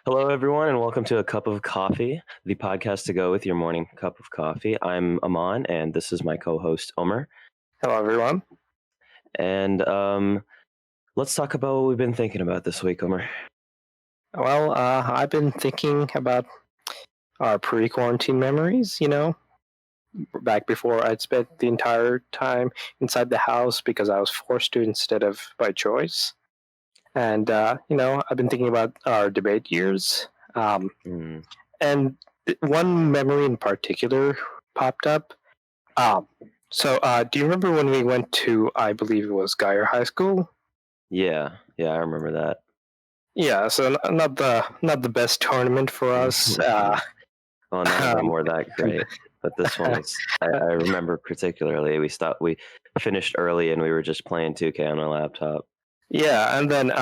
Hello, everyone, and welcome to A Cup of Coffee, the podcast to go with your morning cup of coffee. I'm Amaan, and this is my co-host, Umar. Hello, everyone. And let's talk about what we've been thinking about this week, Umar. Well, I've been thinking about our pre-quarantine memories, back before I'd spent the entire time inside the house because I was forced to instead of by choice. And, I've been thinking about our debate years. Mm, And one memory in particular popped up. Um, do you remember when we went to, I believe it was Geyer High School? yeah, I remember that. Yeah, so not the best tournament for us. Well, none of them Um, were that great, but this one was. I remember particularly. We finished early, and we were just playing 2K on our laptop. Yeah, and then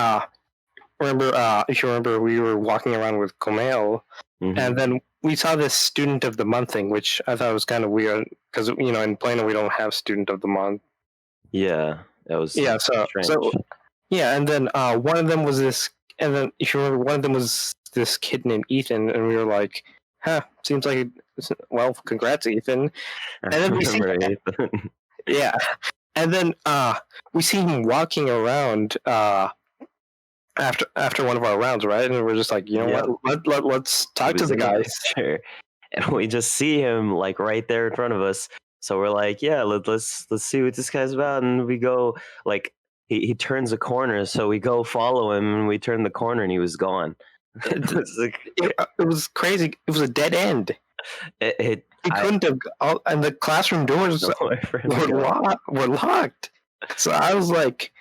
if you remember, we were walking around with Kumail, and then we saw this student of the month thing, which I thought was kind of weird because in Plano we don't have student of the month. Yeah, it was Yeah, strange. yeah, and then one of them was this, and then if you remember, one of them was this kid named Ethan, and we were like, "Huh, seems like well, congrats, Ethan." I And then we see, remember Ethan. yeah, and then we see him walking around after one of our rounds, right? And we're just like, Yep. let's He talk to was the in guys. picture, and we just see him like right there in front of us. So we're like, yeah, let's see what this guy's about, and we go like he turns a corner, so we go follow him, and we turn the corner, and he was gone. It's like, It was crazy. It was a dead end. He couldn't have, and the classroom doors nowhere for him to go. were locked. So I was like,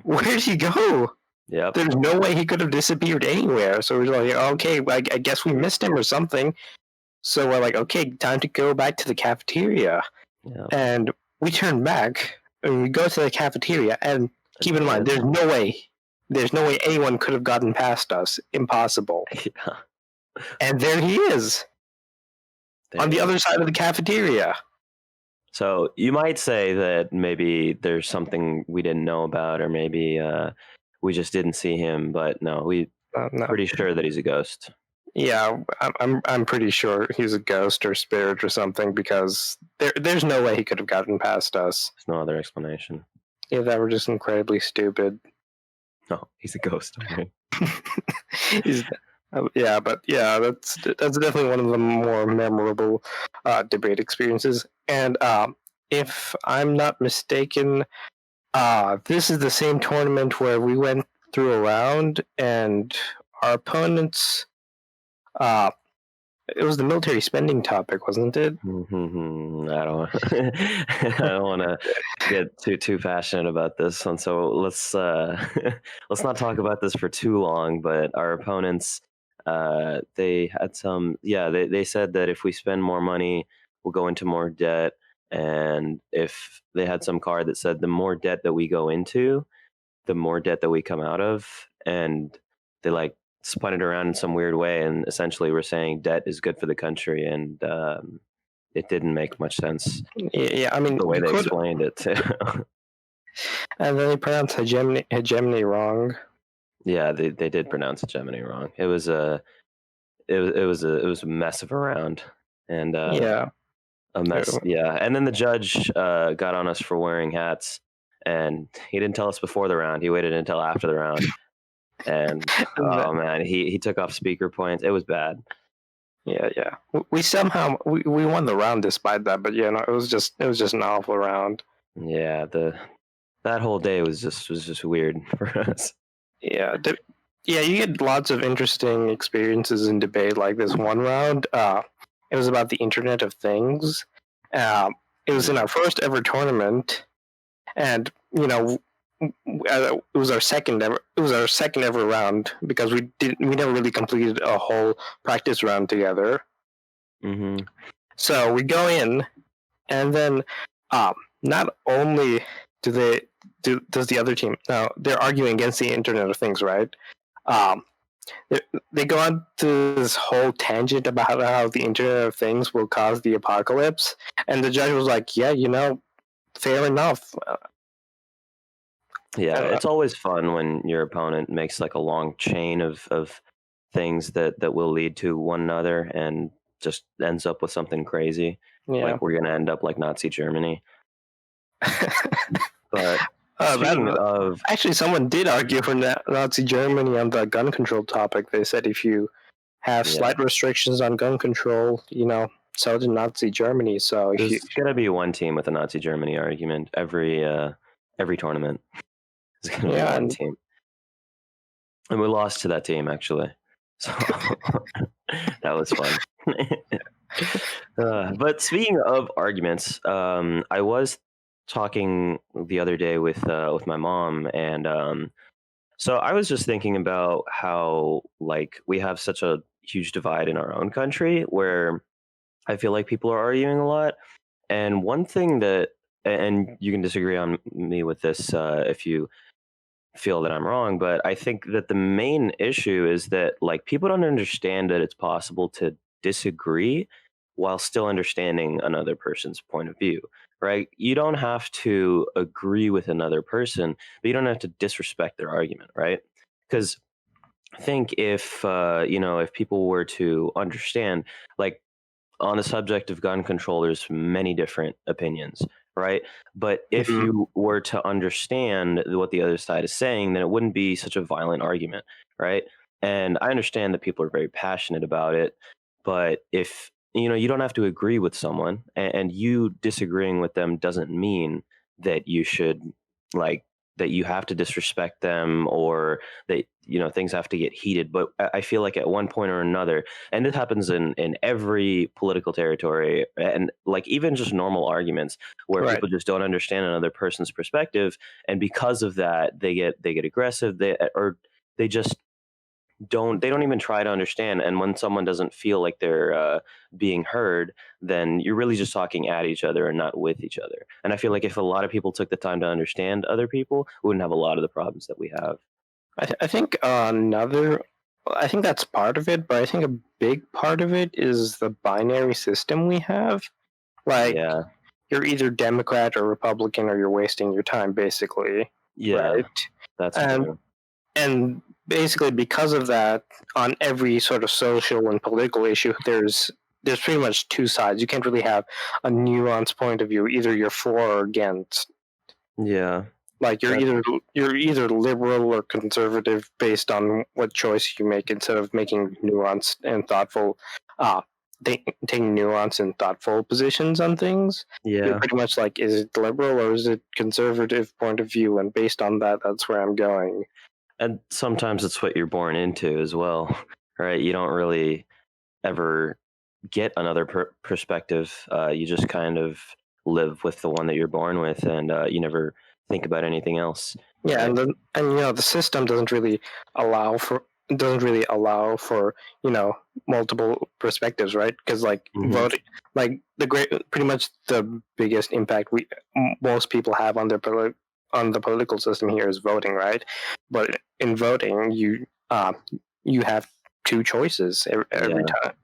where did he go? Yep. There's no way he could have disappeared anywhere. So we're like, okay, I guess we missed him or something. So we're like, okay, time to go back to the cafeteria. Yep. And we turn back and we go to the cafeteria. And keep in mind, there's no way anyone could have gotten past us. Impossible. Yeah. And there he is on the other side of the cafeteria. So you might say that maybe there's something we didn't know about, or maybe we just didn't see him. But no, No. pretty sure that he's a ghost. Yeah, I'm pretty sure he's a ghost or spirit or something because there's no way he could have gotten past us. There's no other explanation. Yeah, that were just incredibly stupid. No, he's a ghost. Okay. That's definitely one of the more memorable debate experiences. And if I'm not mistaken, this is the same tournament where we went through a round and our opponents. It was the military spending topic, wasn't it? I don't. I don't want to get too passionate about this one. So let's let's not talk about this for too long. But our opponents, they had some. Yeah, they said that if we spend more money, we'll go into more debt. And if they had some card that said the more debt that we go into, the more debt that we come out of, and they like spun it around in some weird way, and essentially we're saying debt is good for the country, and it didn't make much sense. Yeah, I mean the way they explained it too. And then they pronounced hegemony wrong. Yeah, they did pronounce hegemony wrong. It was a mess of a round, and Yeah. a mess. Yeah, and then the judge got on us for wearing hats, and he didn't tell us before the round. He waited until after the round, and oh man, he took off speaker points. It was bad. Yeah. We somehow we won the round despite that, but yeah, no, it was just an awful round. Yeah, that whole day was just weird for us. Yeah, you get lots of interesting experiences in debate like this one round. It was about the Internet of Things. It was in our first ever tournament, and it was our second ever. It was our second ever round because we never really completed a whole practice round together. Mm-hmm. So we go in, and then not only does the other team now they're arguing against the Internet of Things, right? They go on to this whole tangent about how the Internet of Things will cause the apocalypse, and the judge was like, "Yeah, fair enough." Yeah, it's always fun when your opponent makes like a long chain of things that will lead to one another and just ends up with something crazy. Yeah. Like we're gonna end up like Nazi Germany. But speaking That of, actually, someone did argue for Nazi Germany on the gun control topic. They said if you have yeah, slight restrictions on gun control, so did Nazi Germany. So if you, there's gonna be one team with a Nazi Germany argument every tournament. There's gonna be yeah, one and team, and we lost to that team actually. So that was fun. But speaking of arguments, I was talking the other day with my mom, and so I was just thinking about how like we have such a huge divide in our own country where I feel like people are arguing a lot. And one thing that, and you can disagree on me with this if you feel that I'm wrong, but I think that the main issue is that like people don't understand that it's possible to disagree while still understanding another person's point of view, right? You don't have to agree with another person, but you don't have to disrespect their argument, right? Because I think if if people were to understand, like on the subject of gun control, there's many different opinions, right? But if mhm. you were to understand what the other side is saying, then it wouldn't be such a violent argument, right? And I understand that people are very passionate about it, but if you don't have to agree with someone, and you disagreeing with them doesn't mean that you should like that you have to disrespect them or that things have to get heated. But I feel like at one point or another, and this happens in every political territory, and like even just normal arguments where Right. people just don't understand another person's perspective, and because of that they get aggressive, they just don't even try to understand. And when someone doesn't feel like they're being heard, then you're really just talking at each other and not with each other. And I feel like if a lot of people took the time to understand other people, we wouldn't have a lot of the problems that we have. I think I think that's part of it, but I think a big part of it is the binary system we have. Like, Yeah, you're either Democrat or Republican, or you're wasting your time, basically, yeah, right? that's And true. and basically because of that, on every sort of social and political issue, there's pretty much two sides. You can't really have a nuanced point of view. Either you're for or against. Yeah, Like that's you're either liberal or conservative based on what choice you make, instead of making nuanced and thoughtful, uh, taking nuanced and thoughtful positions on things. You're yeah. pretty much like, is it liberal or is it conservative point of view? And based on that, that's where I'm going. And sometimes it's what you're born into as well, right? You don't really ever get another perspective. You just kind of live with the one that you're born with, and you never think about anything else, Yeah, right? and the system allow for doesn't really allow for multiple perspectives, right? Because like Hmm. voting, like pretty much the biggest impact most people have on on the political system here is voting, right? But in voting, you have two choices every Yeah, time.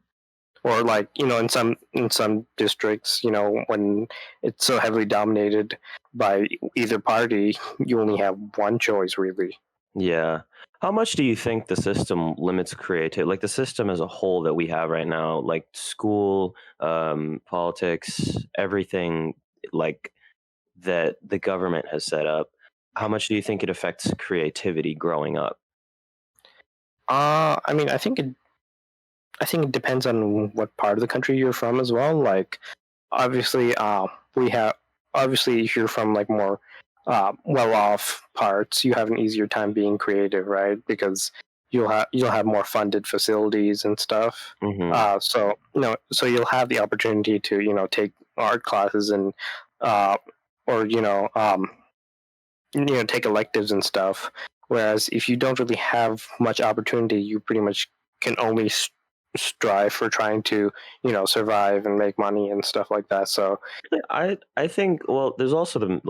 Or like in some districts, when it's so heavily dominated by either party, you only have one choice really. yeah. How much do you think the system limits creativity? Like the system as a whole that we have right now, like school, politics, everything, like that the government has set up. How much do you think it affects creativity growing up? I mean, I think it depends on what part of the country you're from as well. Like, obviously, we have obviously if you're from like more well-off parts, you have an easier time being creative, right? Because you'll have more funded facilities and stuff. Hmm. So so you'll have the opportunity to take art classes and uh, or take electives and stuff. Whereas if you don't really have much opportunity, you pretty much can only strive for trying to survive and make money and stuff like that. So I think well, there's also the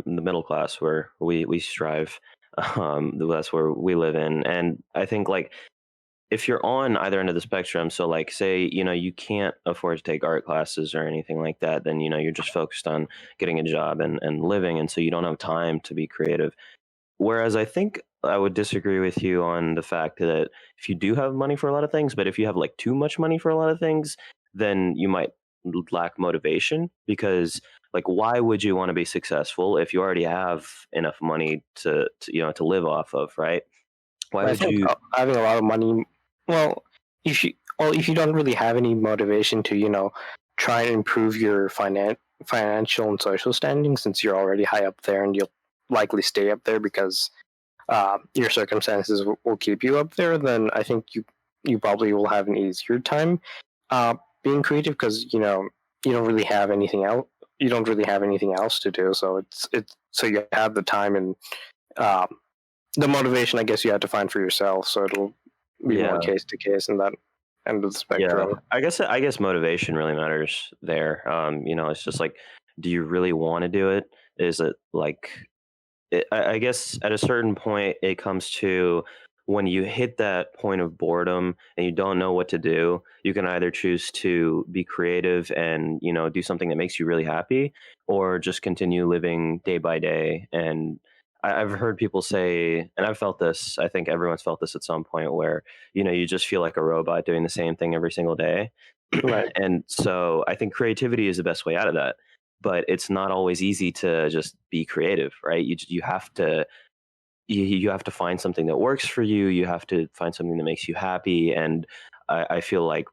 middle class where we strive. That's where we live in, and I think like if you're on either end of the spectrum, so like say you can't afford to take art classes or anything like that, then you're just focused on getting a job and living, and so you don't have time to be creative. whereas I think I would disagree with you on the fact that if you do have money for a lot of things, but if you have like too much money for a lot of things, then you might lack motivation because like why would you want to be successful if you already have enough money to live off of, right? Why But I would think you having a lot of money, well, if you don't really have any motivation to try and improve your financial and social standing, since you're already high up there and you'll likely stay up there because your circumstances will keep you up there, then I think you probably will have an easier time uh, being creative because you don't really have anything else. You don't really have anything else to do, so it's so you have the time and um, the motivation. I guess you have to find for yourself, so it'll be more yeah. case to case in that end of the Yeah, spectrum. I guess motivation really matters there. It's just like, do you really want to do it? Is it like I guess at a certain point it comes to when you hit that point of boredom and you don't know what to do, you can either choose to be creative and do something that makes you really happy, or just continue living day by day. And I've heard people say, and I've felt this. I think everyone's felt this at some point where you just feel like a robot doing the same thing every single day. Right. And so I think creativity is the best way out of that, but it's not always easy to just be creative, right? You have to you have to find something that works for you. You have to find something that makes you happy, and I feel like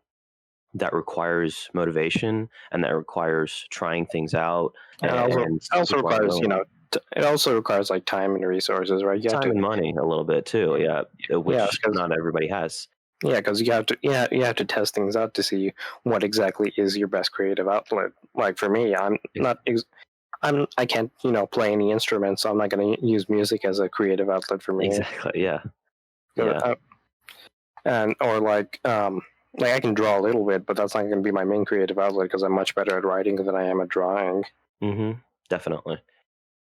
that requires motivation, and that requires trying things out And and it also seeing what requires going. it also requires like time and resources, right? You have Time to and money a little bit too, yeah, yeah, which because not everybody has. because you have to test things out to see what exactly is your best creative outlet. Like for me, I can't play any instruments, so I'm not going to use music as a creative outlet for me. Exactly, yeah, Uh, yeah. uh, and or like I can draw a little bit, but that's not going to be my main creative outlet because I'm much better at writing than I am at drawing. Definitely.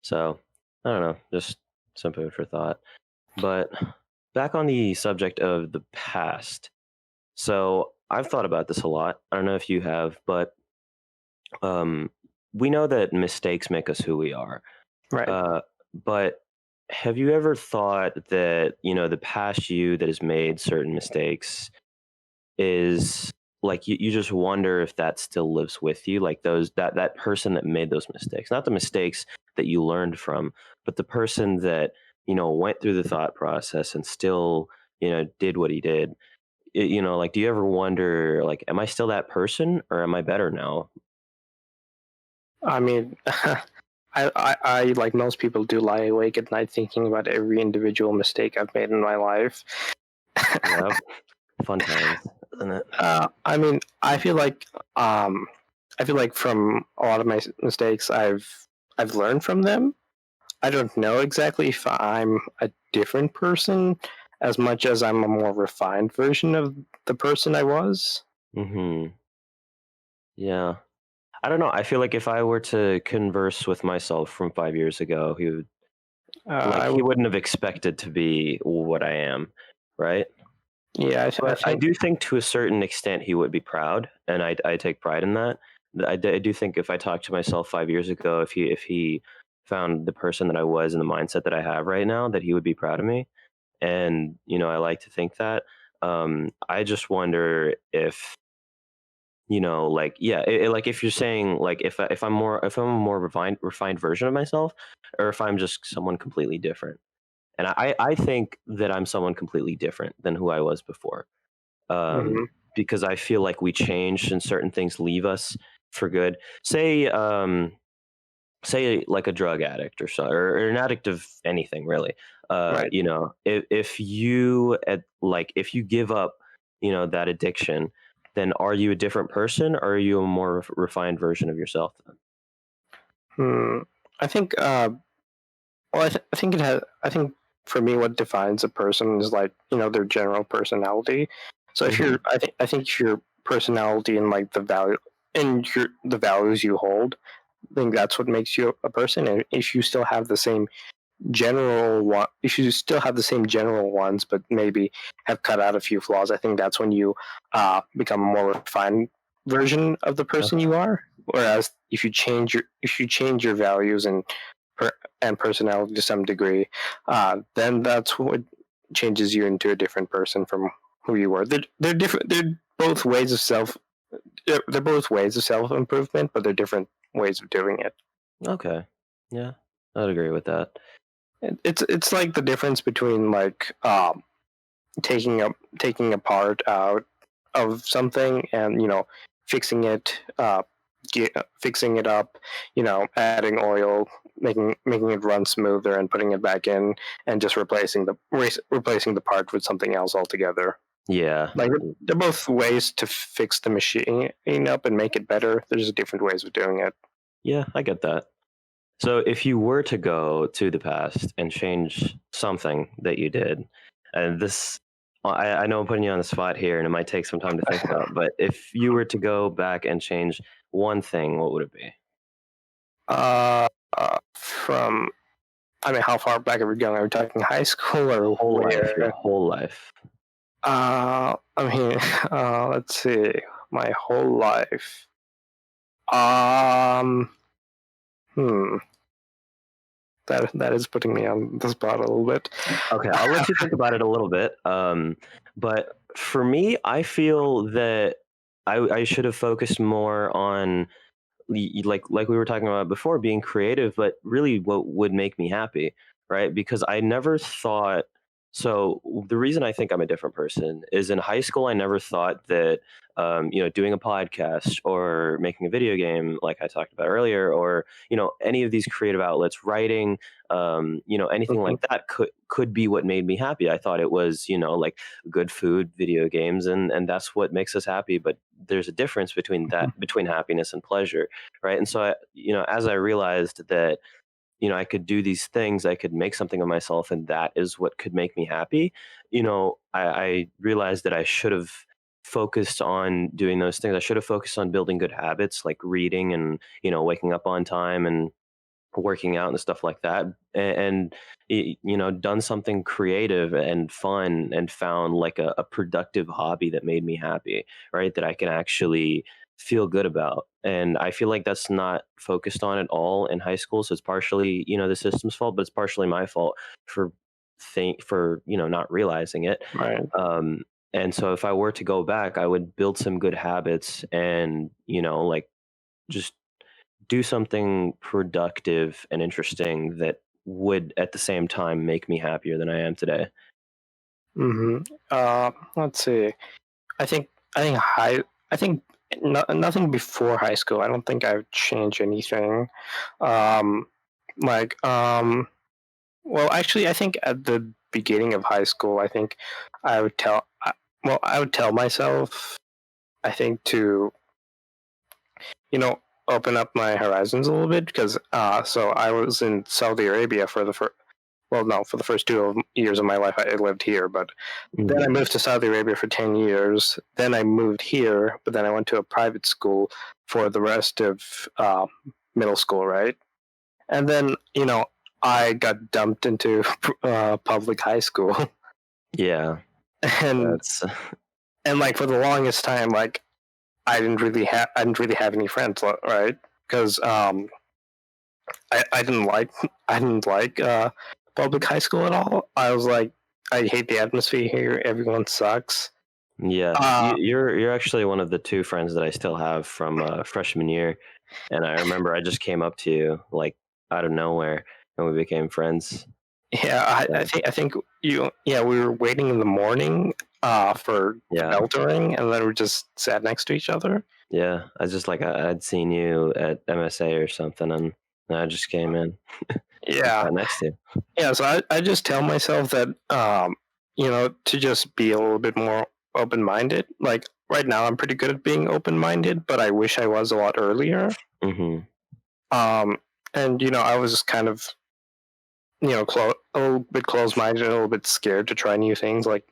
So I don't know, just some food for thought. But back on the subject of the past. So I've thought about this a lot. I don't know if you have, but um, we know that mistakes make us who we are. Right. Uh, but have you ever thought that, the past you that has made certain mistakes is like you just wonder if that still lives with you, like that person that made those mistakes, not the mistakes that you learned from, but the person that went through the thought process and still did what he did. Like, do you ever wonder, like, am I still that person or am I better now? I mean, I like most people do lie awake at night thinking about every individual mistake I've made in my life. Yeah, fun times, isn't it? I mean, um, I feel like from a lot of my mistakes, I've learned from them. I don't know exactly if I'm a different person as much as I'm a more refined version of the person I was. Hmm. Yeah, I don't know. I feel like if I were to converse with myself from 5 years ago, I he would, wouldn't have expected to be what I am, right? yeah, I But I think, do think to a certain extent he would be proud, and I take pride in that. I do think if I talked to myself 5 years ago, if he found the person that I was and the mindset that I have right now, that he would be proud of me. And I like to think that. I just wonder if like, yeah, like if you're saying like if I'm a more refined version of myself, or if I'm just someone completely different. And I think that I'm someone completely different than who I was before, um, mhm, because I feel like we change and certain things leave us for good. Say like a drug addict or so, or an addict of anything really. right. If you if you give up, that addiction, then are you a different person, or are you a more refined version of yourself then? Hmm. I think. Well, I think it has. I think for me, what defines a person is like their general personality. So if Hmm. I think if your personality and like the values you hold, I think that's what makes you a person. And if you still have the same if you still have the same general ones, but maybe have cut out a few flaws, I think that's when you become a more refined version of the person Okay. you are. Whereas if you change your values and and personality to some degree, then that's what changes you into a different person from who you were. They're different. They're both ways of self. They're both ways of self improvement, but they're different ways of doing it. Okay. Yeah, I'd agree with that. It's like the difference between like taking a part out of something and fixing it fixing it up, adding oil, making it run smoother and putting it back in, and just replacing the part with something else altogether. Yeah. Like they're both ways to fix the machine up and make it better. There's different ways of doing it. Yeah, I get that. So if you were to go to the past and change something that you did, and this, I know I'm putting you on the spot here and it might take some time to think about, but if you were to go back and change one thing, what would it be? From I mean, how far back are we going? Are we talking high school or Whole life, your where? whole life. I mean, let's see, my whole life. Um, hmm, that is putting me on the spot a little bit. Okay, I'll let you think about it a little bit. But for me, I feel that I should have focused more on like we were talking about before, being creative, but really what would make me happy, right? Because I never thought. So the reason I think I'm a different person is in high school I never thought that doing a podcast or making a video game like I talked about earlier, or any of these creative outlets, writing, anything Mhm, like that could be what made me happy. I thought it was like good food, video games, and that's what makes us happy. But there's a difference between mhm, between happiness and pleasure, right? And so as I realized that I could do these things, I could make something of myself, and that is what could make me happy. I realized that I should have focused on doing those things. I should have focused on building good habits like reading and waking up on time and working out and stuff like that, and done something creative and fun and found like a productive hobby that made me happy, right, that I can actually feel good about. And I feel like that's not focused on at all in high school, so it's partially the system's fault, but it's partially my fault for not realizing it. right. And so if I were to go back, I would build some good habits and like just do something productive and interesting that would at the same time make me happier than I am today. Let's see. I think I think high. I think nothing before high school. I don't think I would change anything. Um, like well, actually, I think at the beginning of high school, I think I would tell. I would tell myself. I think to you know open up my horizons a little bit because so I was in Saudi Arabia for the first. Well, no, for the first 2 years of my life, I lived here, but then I Mhm. moved to Saudi Arabia for 10 years. Then I moved here, but then I went to a private school for the rest of middle school, right? And then, I got dumped into public high school. Yeah, and that's and like for the longest time, like I didn't really have any friends, right? Because I didn't like I didn't like public high school at all. I was like, I hate the atmosphere here. Everyone sucks. yeah. Uh, You're actually one of the two friends that I still have from freshman year, and I remember I just came up to you like out of nowhere, and we became friends. yeah, So, I think we were waiting in the morning for the yeah, bell to ring, and then we just sat next to each other. yeah. I just like I'd seen you at MSA or something, and I just came in and Yeah, sat next to you. yeah. So I just tell myself that to just be a little bit more open minded. Like right now, I'm pretty good at being open minded, but I wish I was a lot earlier. Hmm. Um, and I was kind of a little bit closed minded, a little bit scared to try new things. Like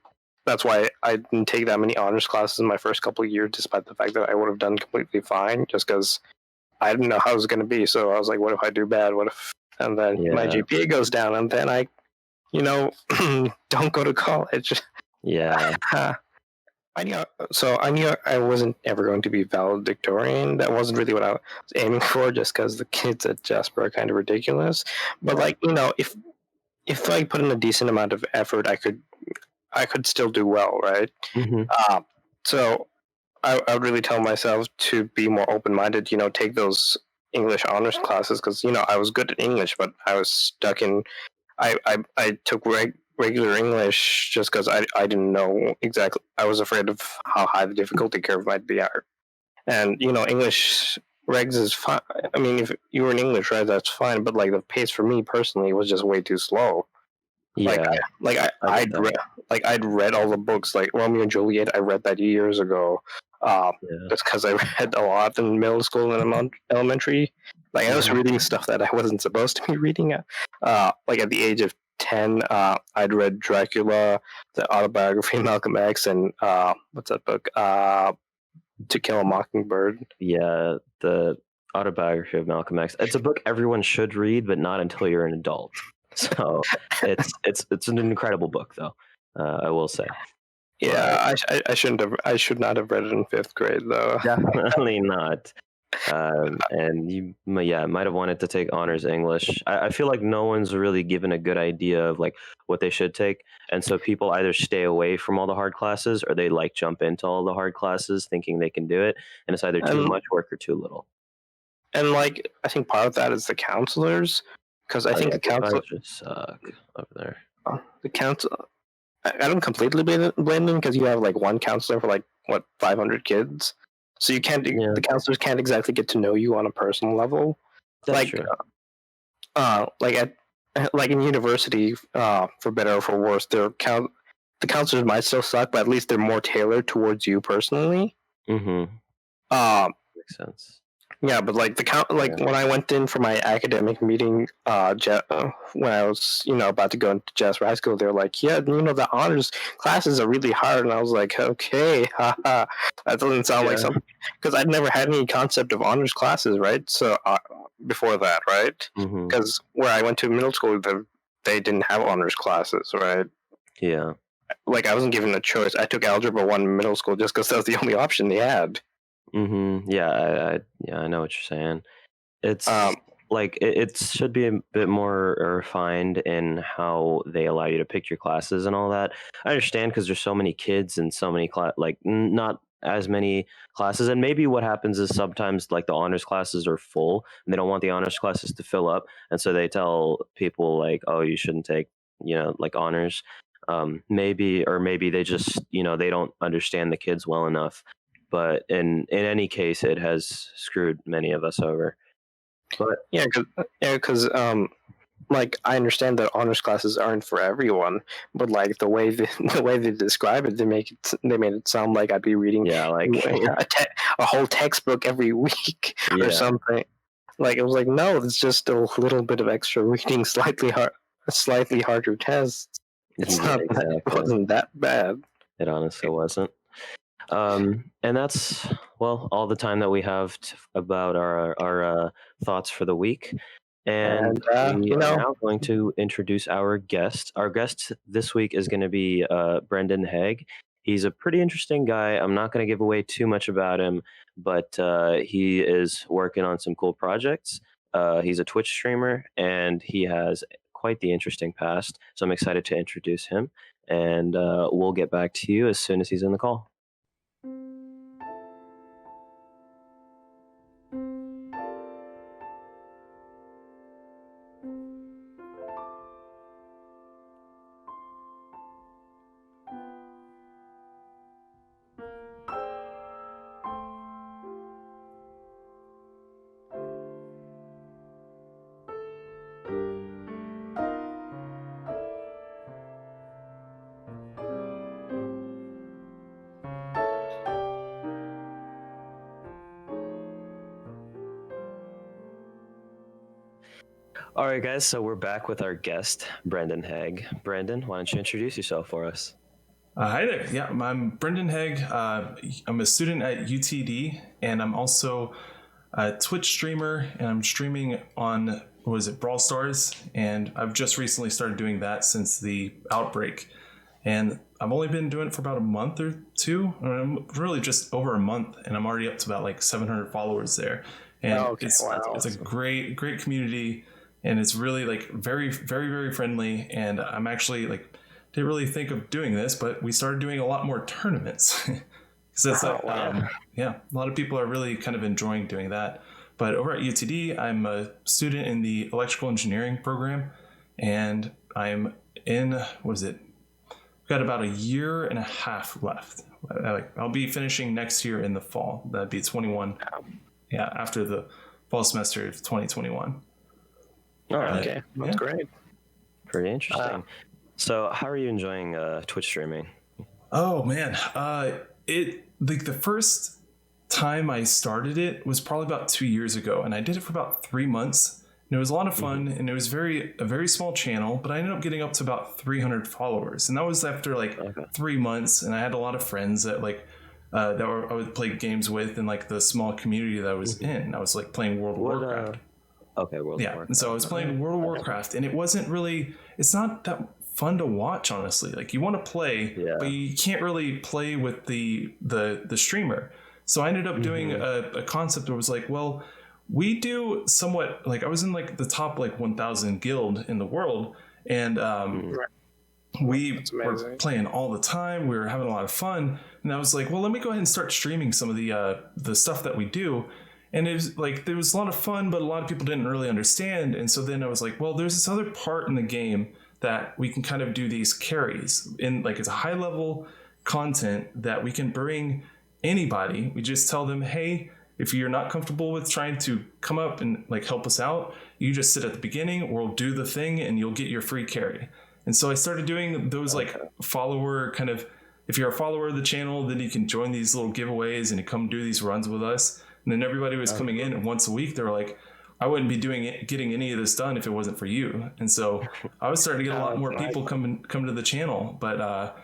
that's why I didn't take that many honors classes in my first couple of years, despite the fact that I would have done completely fine, just because I didn't know how it was going to be. So I was like, what if I do bad? What if? And then my Yeah, GPA goes down, and then I, don't go to college. yeah. I knew I wasn't ever going to be valedictorian. That wasn't really what I was aiming for, just because the kids at Jasper are kind of ridiculous. But Yeah. like, if I put in a decent amount of effort, I could still do well, right? Hmm. Uh, so I would really tell myself to be more open minded. Take those English honors classes, because I was good at English, but I was stuck in. I took regular English just because I didn't know exactly. I was afraid of how high the difficulty curve might be. And English regs is fine. I mean, if you were in English, right, that's fine. But like the pace for me personally was just way too slow. Like, Yeah, I get that. I'd read all the books, like Romeo and Juliet. I read that years ago. Um, Yeah. just because I read a lot in middle school and elementary. Like I was Hmm. reading stuff that I wasn't supposed to be reading. Like at the age of 10, I'd read Dracula, the autobiography of Malcolm X, and what's that book? To Kill a Mockingbird. Yeah, the autobiography of Malcolm X. It's a book everyone should read, but not until you're an adult. So it's an incredible book, though. I will say, but Yeah, I shouldn't have. I should not have read it in fifth grade, though. definitely not. And yeah, might have wanted to take honors English. I feel like no one's really given a good idea of like what they should take, and so people either stay away from all the hard classes or they like jump into all the hard classes thinking they can do it, and it's either too And much work or too little. like I think part of that is the counselors, because I Oh think yeah, those guys just suck over there. the council. I don't completely blame them, because you have like one counselor for like what 500 kids, so you can't. Yeah, The counselors can't exactly get to know you on a personal level. that's Like true. like at like in university, for better or for worse, the counselors might still suck, but at least they're more tailored towards you personally. Mm-hmm. Um, Makes sense. Yeah, but like like Yeah. when I went in for my academic meeting, when I was about to go into Jasper High School, they're like, "Yeah, the honors classes are really hard," and I was like, "Okay, haha, that doesn't sound like Yeah. something," because I'd never had any concept of honors classes, right? So before that, right? Mm-hmm. Because where I went to middle school, they didn't have honors classes, right? Yeah. Like I wasn't given a choice. I took algebra one in middle school just because that was the only option they had. Mm-hmm. Yeah. Yeah, I know what you're saying. It's Um, like it should be a bit more refined in how they allow you to pick your classes and all that. I understand because there's so many kids and so many like not as many classes, and maybe what happens is sometimes like the honors classes are full and they don't want the honors classes to fill up, and so they tell people like, oh, you shouldn't take like honors. Maybe they just they don't understand the kids well enough, but in any case it has screwed many of us over. But because like I understand that honors classes aren't for everyone, but like the way they describe it, they made it sound like I'd be reading yeah, like a whole textbook every week or yeah, something. Like it was like, no, it's just a little bit of extra reading, slightly harder tests. It's yeah, not that it exactly. wasn't that bad. It honestly wasn't. And that's well all the time that we have about our thoughts for the week. And And we are now going to introduce our guest. Our guest this week is going to be Brendan Hegg. He's a pretty interesting guy. I'm not going to give away too much about him, but he is working on some cool projects. He's a Twitch streamer, and he has quite the interesting past. So I'm excited to introduce him, and we'll get back to you as soon as he's in the call. All right, guys. So we're back with our guest, Brendan Hegg. Brendan, why don't you introduce yourself for us? Hi there. Yeah, I'm Brendan Hegg. I'm a student at UTD, and I'm also a Twitch streamer, and I'm streaming on, Brawl Stars, and I've just recently started doing that since the outbreak. and I've only been doing it for about a month or two. I'm really just over a month, and I'm already up to about like 700 followers there. And it's a great community, and it's really like very, very, very friendly. And I'm actually like didn't really think of doing this, but we started doing a lot more tournaments. Because a lot of people are really kind of enjoying doing that. But over at UTD, I'm a student in the electrical engineering program, and I'm in, got about a year and a half left. I'll be finishing next year in the fall. That'd be 21. Yeah, after the fall semester of 2021. All right. Okay, that's great. Pretty interesting. So how are you enjoying Twitch streaming? Oh, man. The first time I started it was probably about 2 years ago, and I did it for about 3 months, and it was a lot of fun, and it was a very small channel, but I ended up getting up to about 300 followers, and that was after 3 months, and I had a lot of friends that I would play games with in like the small community that I was in. I was like playing World of Warcraft. World of Warcraft. And so I was playing World of Warcraft, and it's not that fun to watch, honestly. Like, you want to play, but you can't really play with the streamer. So I ended up doing a concept where it was like, well, we do somewhat, like, I was in like the top 1,000 guild in the world, and we were playing all the time. We were having a lot of fun, and I was like, well, let me go ahead and start streaming some of the stuff that we do. And it was like, there was a lot of fun, but a lot of people didn't really understand. And so then I was like, well, there's this other part in the game that we can kind of do these carries in, like, it's a high level content that we can bring anybody. We just tell them, hey, if you're not comfortable with trying to come up and like help us out, you just sit at the beginning, we'll do the thing, and you'll get your free carry. And so I started doing those like follower kind of, if you're a follower of the channel, then you can join these little giveaways and you come do these runs with us. And then everybody was coming in, and once a week they were like, I wouldn't be getting any of this done if it wasn't for you. And so I was starting to get a lot more people come to the channel, but I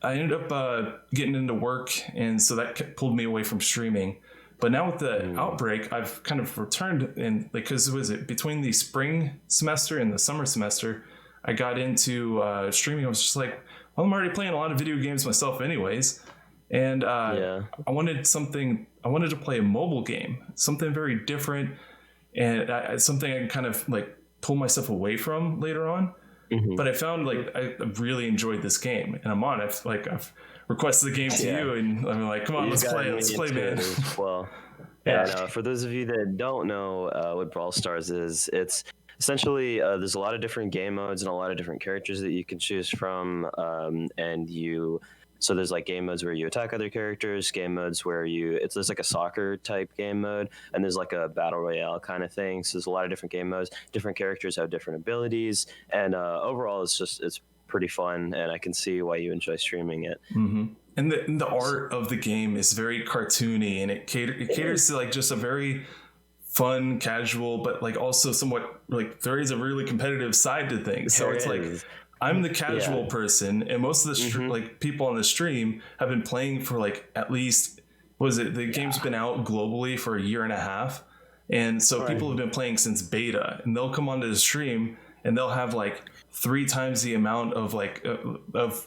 ended up getting into work, and so that pulled me away from streaming. But now with the outbreak, I've kind of returned, and because between the spring semester and the summer semester, I got into streaming. I was just like, well, I'm already playing a lot of video games myself anyways, and I wanted to play a mobile game, something very different, and something I can kind of like pull myself away from later on. But I found I really enjoyed this game, and I've requested the game to you, and I'm like, come on, let's play, man. Well, and for those of you that don't know what Brawl Stars is, it's essentially there's a lot of different game modes and a lot of different characters that you can choose from, so there's like game modes where you attack other characters, game modes where there's like a soccer type game mode, and there's like a battle royale kind of thing. So there's a lot of different game modes. Different characters have different abilities, and overall it's pretty fun, and I can see why you enjoy streaming it. And the art of the game is very cartoony, and it caters to like just a very fun, casual, but like also somewhat like there is a really competitive side to things. So it's like, I'm the casual person, and most of the like people on the stream have been playing for like at least the game's been out globally for a year and a half, and so people have been playing since beta, and they'll come onto the stream and they'll have like 3 times the amount of like of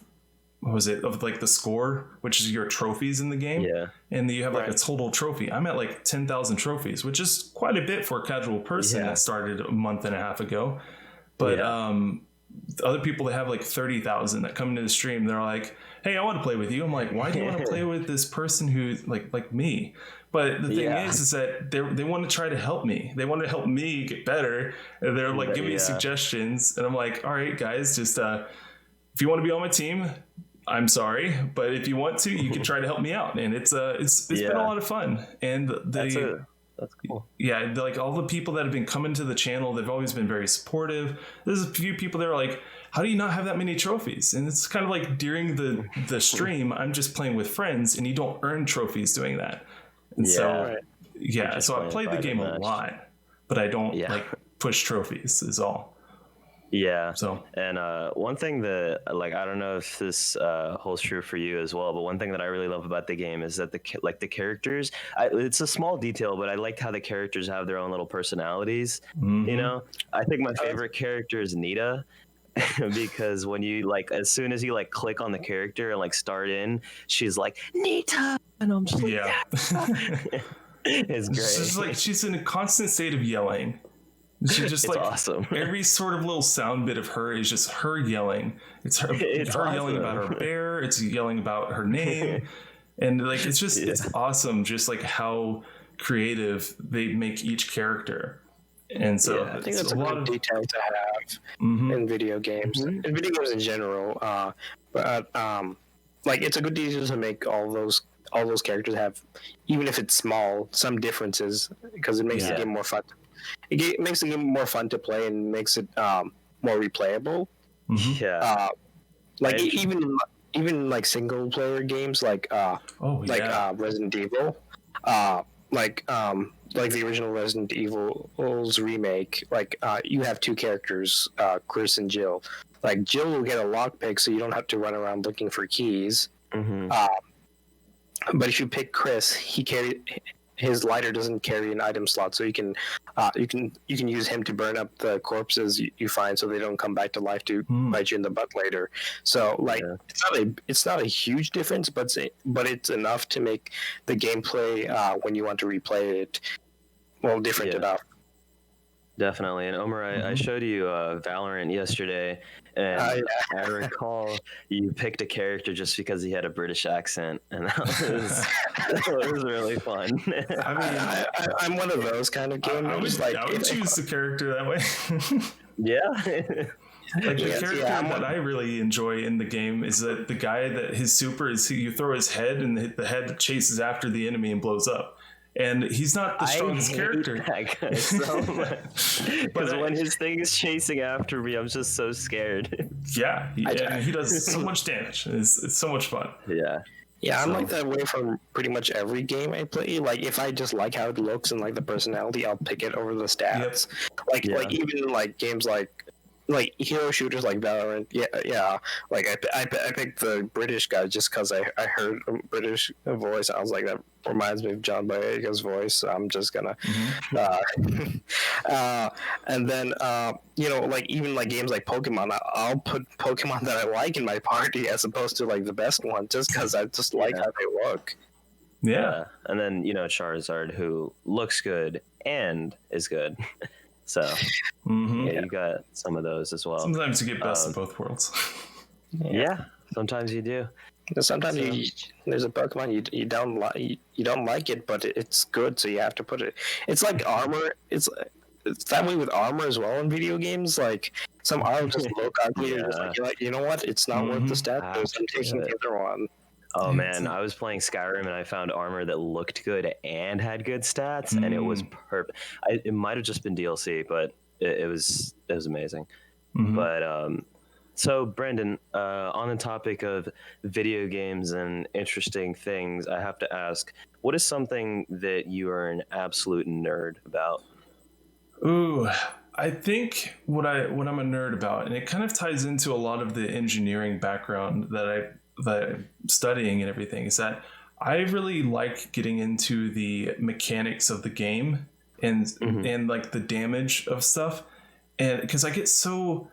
the score, which is your trophies in the game, and you have like a total trophy. I'm at like 10,000 trophies, which is quite a bit for a casual person that started a month and a half ago, but other people that have like 30,000 that come into the stream, they're like, hey, I want to play with you. I'm like, why do you want to play with this person who's like me? But the thing is that they want to try to help me. They want to help me get better. And they're like, give me suggestions. And I'm like, all right, guys, just if you want to be on my team, I'm sorry, but if you want to, you can try to help me out. And it's been a lot of fun. And that's cool. Yeah, like all the people that have been coming to the channel, they've always been very supportive. There's a few people that are like, how do you not have that many trophies? And it's kind of like during the stream, I'm just playing with friends, and you don't earn trophies doing that. And so I played the game a lot, but I don't like push trophies is all. Yeah. So, and one thing that, like, I don't know if this holds true for you as well, but one thing that I really love about the game is that the characters, it's a small detail, but I like how the characters have their own little personalities. You know, I think my favorite character is Nita, because when you like, as soon as you like click on the character and like start in, she's like Nita, and I'm just like, Yeah. it's great. It's just like she's in a constant state of yelling. She just It's like awesome. every sort of little sound bit of her is just her yelling. It's her Awesome. yelling about her bear. It's yelling about her name, and like it's awesome. Just like how creative they make each character. And so I think that's a lot of detail to have in video games, in video games in general. But like it's a good detail to make all those characters have, even if it's small, some differences, because it makes the game more fun. It makes the game more fun to play and makes it more replayable. Yeah. Like even like single player games like Resident Evil, like the original Resident Evil's remake. Like you have two characters, Chris and Jill. Like Jill will get a lockpick, so you don't have to run around looking for keys. But if you pick Chris, his lighter doesn't carry an item slot, so you can use him to burn up the corpses you find, so they don't come back to life to bite you in the butt later. So like it's not a huge difference, but it's enough to make the gameplay when you want to replay it different enough. Definitely. And Omar, I showed you Valorant yesterday, and I recall you picked a character just because he had a British accent, and that was really fun. I mean, I'm one of those kind of gamers. I would choose the character that way. Like the character that I really enjoy in the game is that the guy that his super is you throw his head and the head chases after the enemy and blows up. And he's not the strongest character. That guy so much. Because when his thing is chasing after me, I'm just so scared. Yeah, he does so much damage. It's so much fun. Yeah, I'm like that way from pretty much every game I play. Like, if I just like how it looks and like the personality, I'll pick it over the stats. Like even like games like hero shooters like Valorant. Like I picked the British guy just because I heard a British voice. I was like, that reminds me of John Boyega's voice. So I'm just gonna. And then like even like games like Pokemon, I'll put Pokemon that I like in my party as opposed to like the best one, just because I just like how they look. Yeah, and then Charizard, who looks good and is good. So you got some of those as well. Sometimes you get best of both worlds. Yeah, sometimes you do. Sometimes there's a Pokemon you don't like it, but it's good, so you have to put it. It's like armor. It's that way with armor as well in video games. Like some armor just look ugly. You're like, you know what? It's not worth the stat. I'm taking the other one. Oh man, I was playing Skyrim and I found armor that looked good and had good stats, and it was perfect. It might have just been DLC, but it was amazing. But so Brendan, on the topic of video games and interesting things, I have to ask, what is something that you are an absolute nerd about? Ooh, I think what I'm a nerd about, and it kind of ties into a lot of the engineering background that I'm studying and everything, is that I really like getting into the mechanics of the game and like the damage of stuff, and because I get so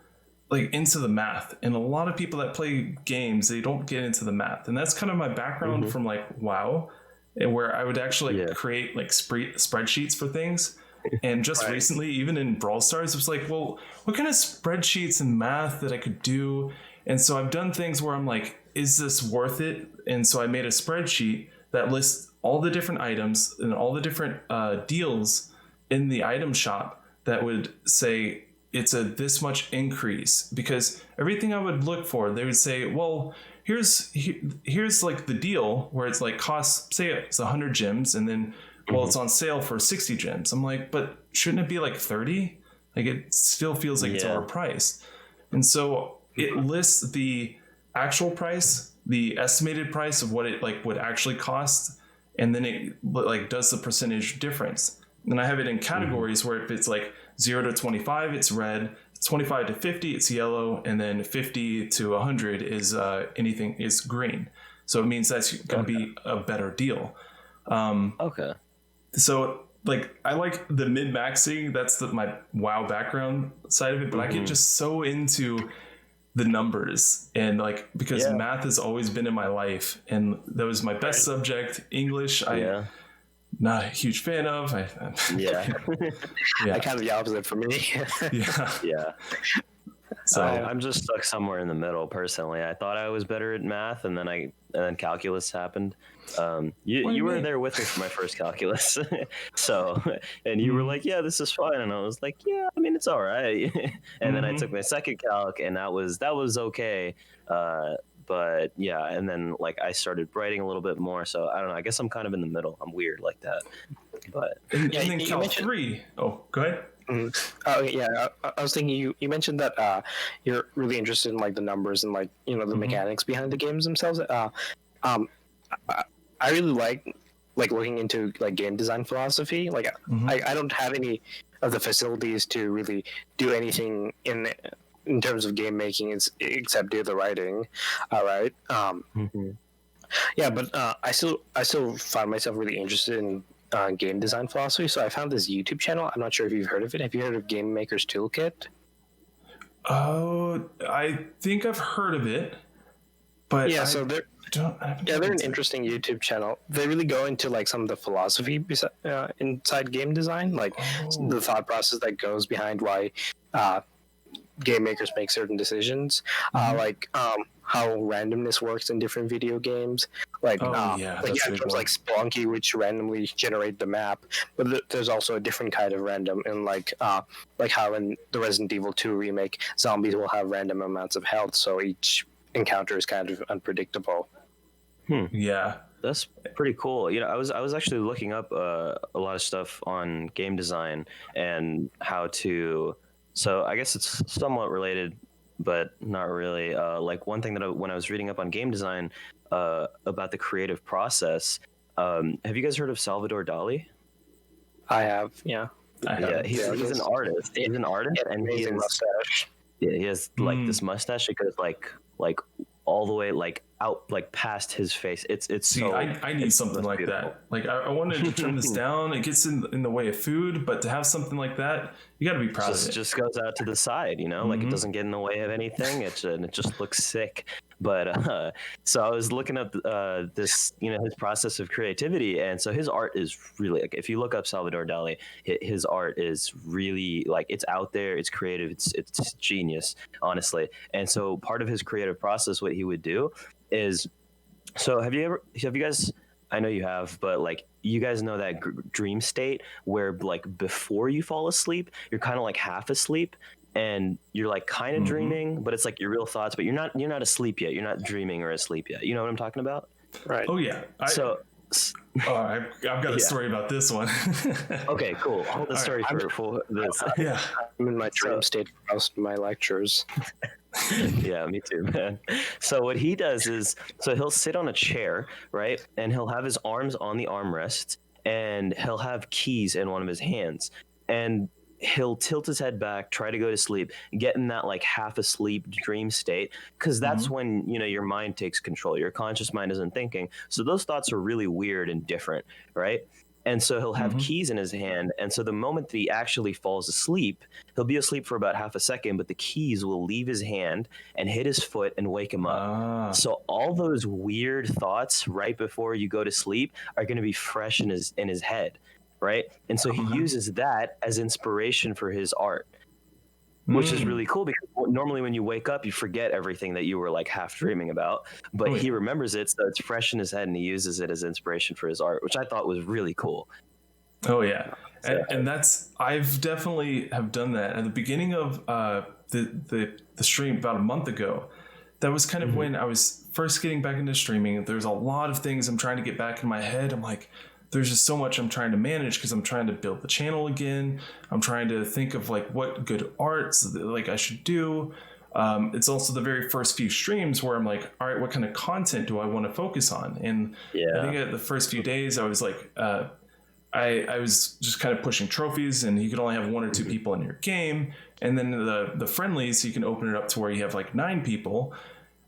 like into the math, and a lot of people that play games, they don't get into the math, and that's kind of my background from like WoW, and where I would actually create like spreadsheets for things. And just recently, even in Brawl Stars, it was like, well, what kind of spreadsheets and math that I could do? And so I've done things where I'm like, is this worth it? And so I made a spreadsheet that lists all the different items and all the different deals in the item shop that would say it's a this much increase, because everything I would look for, they would say, well, here's like the deal where it's like costs, say it's 100 gems, and then it's on sale for 60 gems. I'm like, but shouldn't it be like 30? Like it still feels like it's overpriced. And so it lists the actual price, the estimated price of what it like would actually cost, and then it like does the percentage difference. And I have it in categories where if it's like 0 to 25, it's red, 25 to 50, it's yellow, and then 50 to 100 is anything is green. So it means that's going to be a better deal. So like I like the min-maxing. That's my WoW background side of it, but I get just so into the numbers, and like, because math has always been in my life, and that was my best subject. English, I'm not a huge fan of. Yeah. Kind of the opposite for me. Yeah. So I'm just stuck somewhere in the middle. Personally, I thought I was better at math, and then calculus happened. You were there with me for my first calculus, so, and you were like, "Yeah, this is fine," and I was like, "Yeah, I mean, it's all right." And then I took my second calc, and that was okay. But yeah, and then like I started writing a little bit more. So I don't know. I guess I'm kind of in the middle. I'm weird like that. But and then Cal 3. Oh, go ahead. Oh yeah, I was thinking you mentioned that you're really interested in like the numbers and like the mechanics behind the games themselves. I really like looking into like game design philosophy. Like I don't have any of the facilities to really do anything in terms of game making except do the writing. All right. Yeah, but I still find myself really interested in game design philosophy. So I found this YouTube channel. I'm not sure if you've heard of it. Have you heard of Game Maker's Toolkit? Oh, I think I've heard of it, but so they're an interesting YouTube channel. They really go into like some of the philosophy inside game design, like the thought process that goes behind why game makers make certain decisions, like how randomness works in different video games, like terms like Splunky, which randomly generate the map, but there's also a different kind of random, and like how in the Resident Evil 2 remake, zombies will have random amounts of health, so each encounter is kind of unpredictable. Yeah, that's pretty cool. I was actually looking up a lot of stuff on game design and how to. So I guess it's somewhat related, but not really. Like one thing that when I was reading up on game design about the creative process, have you guys heard of Salvador Dali? I have, yeah. He's an artist. He's an artist, and he has mustache. Yeah, he has like this mustache that goes like all the way like out like past his face. It's See, so I need something like beautiful. That. Like I wanted to trim this down. It gets in the way of food, but to have something like that, you got to be proud of it. It just goes out to the side, like it doesn't get in the way of anything. It just looks sick. But so I was looking up this, his process of creativity, and so his art is really like, if you look up Salvador Dali, his art is really like, it's out there, it's creative, it's genius, honestly. And so part of his creative process, what he would do is, so have you guys, I know you have, but like, you guys know that dream state where like before you fall asleep, you're kind of like half asleep and you're like kind of dreaming, but it's like your real thoughts, but you're not asleep yet. You're not dreaming or asleep yet. You know what I'm talking about? Right. Oh yeah. I've got a story about this one. Okay, cool. Hold the story for this. Yeah. I'm in my dream state for most of my lectures. Yeah, me too, man. So what he does is, so he'll sit on a chair, right? And he'll have his arms on the armrest, and he'll have keys in one of his hands. And he'll tilt his head back, try to go to sleep, get in that like half asleep dream state, because that's when your mind takes control. Your conscious mind isn't thinking, so those thoughts are really weird and different, right? And so he'll have keys in his hand, and so the moment that he actually falls asleep, he'll be asleep for about half a second, but the keys will leave his hand and hit his foot and wake him up. So all those weird thoughts right before you go to sleep are going to be fresh in his head, right? And so he uses that as inspiration for his art, which is really cool, because normally when you wake up, you forget everything that you were like half dreaming about, but he remembers it, so it's fresh in his head, and he uses it as inspiration for his art, which I thought was really cool. Oh yeah. And that's, I've definitely have done that at the beginning of the stream about a month ago. That was kind of when I was first getting back into streaming. There's a lot of things I'm trying to get back in my head. I'm like, there's just so much I'm trying to manage, because I'm trying to build the channel again. I'm trying to think of like what good arts like I should do. It's also the very first few streams where I'm like, all right, what kind of content do I want to focus on? And I think at the first few days I was like, I was just kind of pushing trophies, and you could only have 1 or 2 people in your game. And then the friendlies, you can open it up to where you have like 9 people.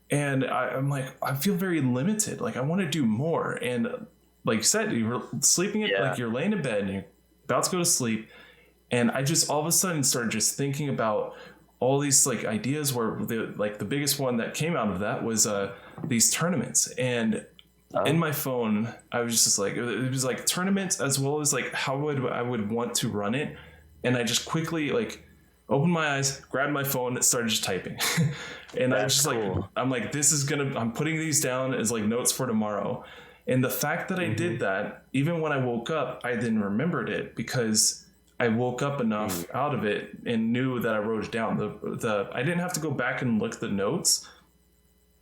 And I'm like, I feel very limited. Like I want to do more. And like you said, you were sleeping like you're laying in bed and you're about to go to sleep. And I just all of a sudden started just thinking about all these like ideas where the biggest one that came out of that was these tournaments. And in my phone, I was just like, it was like tournaments as well as like how I would want to run it. And I just quickly like opened my eyes, grabbed my phone, and started just typing. And I was just like, I'm like, I'm putting these down as like notes for tomorrow. And the fact that I did that, even when I woke up, I then remembered it because I woke up enough out of it and knew that I wrote it down. I didn't have to go back and look at the notes.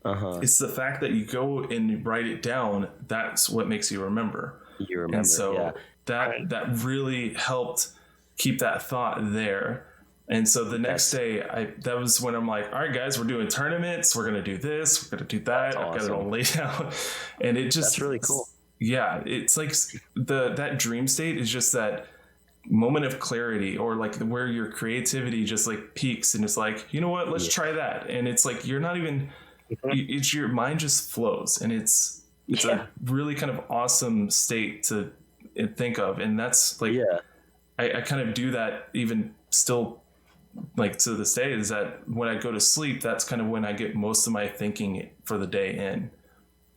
It's the fact that you go and you write it down. That's what makes you remember. You remember. And so that really helped keep that thought there. And so the next day, that was when I'm like, all right, guys, we're doing tournaments. We're going to do this. We're going to do that. I've got it all laid out. And it just, that's really cool. Yeah. It's like that dream state is just that moment of clarity, or like where your creativity just like peaks and it's like, you know what, let's try that. And it's like, you're not even, it's your mind just flows, and it's a really kind of awesome state to think of. And that's like, I kind of do that even still, like to this day, is that when I go to sleep, that's kind of when I get most of my thinking for the day in.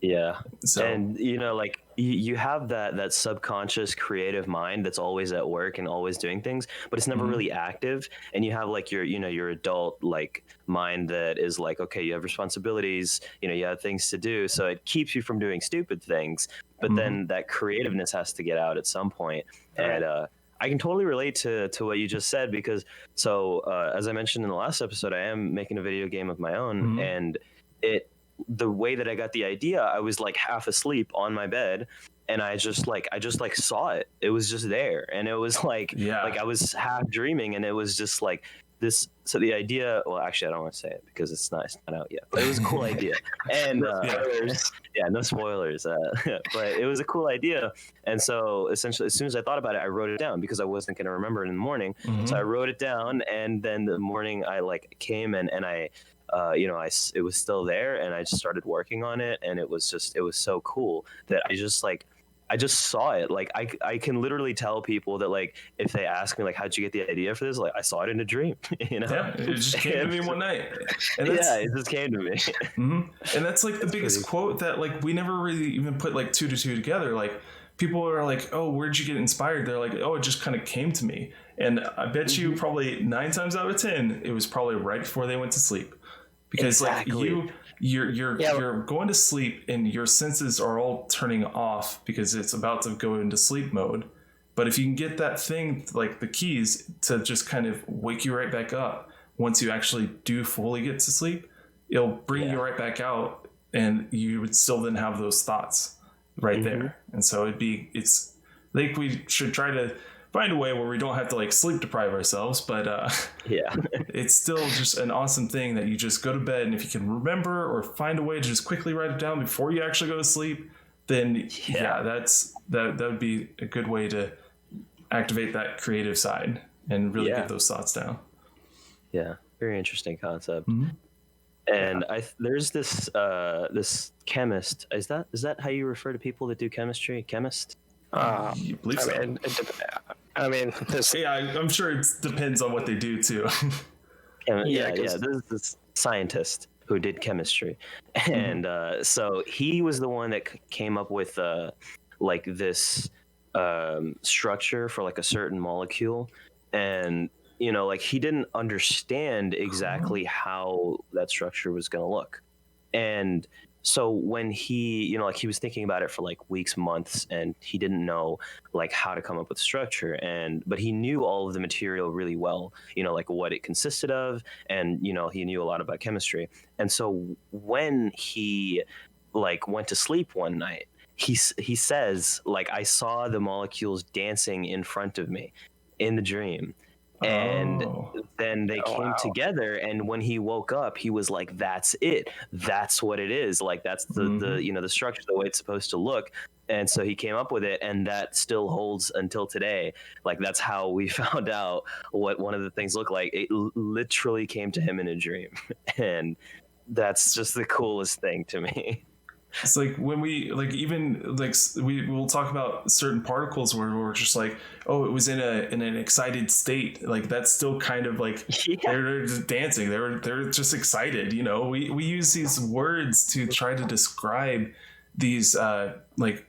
Yeah. So, and you know, like you have that subconscious creative mind that's always at work and always doing things, but it's never really active. And you have like your adult like mind that is like, okay, you have responsibilities, you have things to do. So it keeps you from doing stupid things, but then that creativeness has to get out at some point. And, I can totally relate to what you just said, because as I mentioned in the last episode, I am making a video game of my own, and the way that I got the idea, I was like half asleep on my bed, and I just saw it. It was just there, and it was like I was half dreaming, and it was just like this. So the idea, well, actually, I don't want to say it because it's not out yet, but it was a cool idea. And no spoilers. But it was a cool idea. And so essentially, as soon as I thought about it, I wrote it down because I wasn't going to remember it in the morning. So I wrote it down, and then the morning I like came and I it was still there, and I just started working on it, and it was so cool that I just saw it. Like I can literally tell people that, like, if they ask me like, how'd you get the idea for this? Like, I saw it in a dream, Yeah, it just came to me one night. And it just came to me. And that's like the biggest quote that like we never really even put like 2 to 2 together. Like people are like, oh, where'd you get inspired? They're like, oh, it just kind of came to me. And I bet you probably 9 times out of 10, it was probably right before they went to sleep. Because like you're going to sleep and your senses are all turning off because it's about to go into sleep mode. But if you can get that thing, like the keys, to just kind of wake you right back up once you actually do fully get to sleep, it'll bring you right back out, and you would still then have those thoughts right there. And so it's like we should try to find a way where we don't have to like sleep deprive ourselves, but it's still just an awesome thing that you just go to bed, and if you can remember or find a way to just quickly write it down before you actually go to sleep, then that would be a good way to activate that creative side and really get those thoughts down. Very interesting concept. And there's this chemist. Is that how you refer to people that do chemistry? Chemist? You believe so? I'm sure it depends on what they do too. There's this scientist who did chemistry, and so he was the one that came up with like this structure for like a certain molecule, and like he didn't understand exactly how that structure was going to look. And so when he, like he was thinking about it for like weeks, months, and he didn't know like how to come up with structure, but he knew all of the material really well, like what it consisted of, and he knew a lot about chemistry. And so when he like went to sleep one night, he says like, I saw the molecules dancing in front of me in the dream. And then they came together, and when he woke up, he was like, that's it, that's what it is, like that's the the structure, the way it's supposed to look. And so he came up with it, and that still holds until today. Like that's how we found out what one of the things looked like. It literally came to him in a dream. And that's just the coolest thing to me. It's like when we like even like we will talk about certain particles where we're just like, oh, it was in an excited state. Like that's still kind of like they're just dancing. They're just excited. You know, we use these words to try to describe these like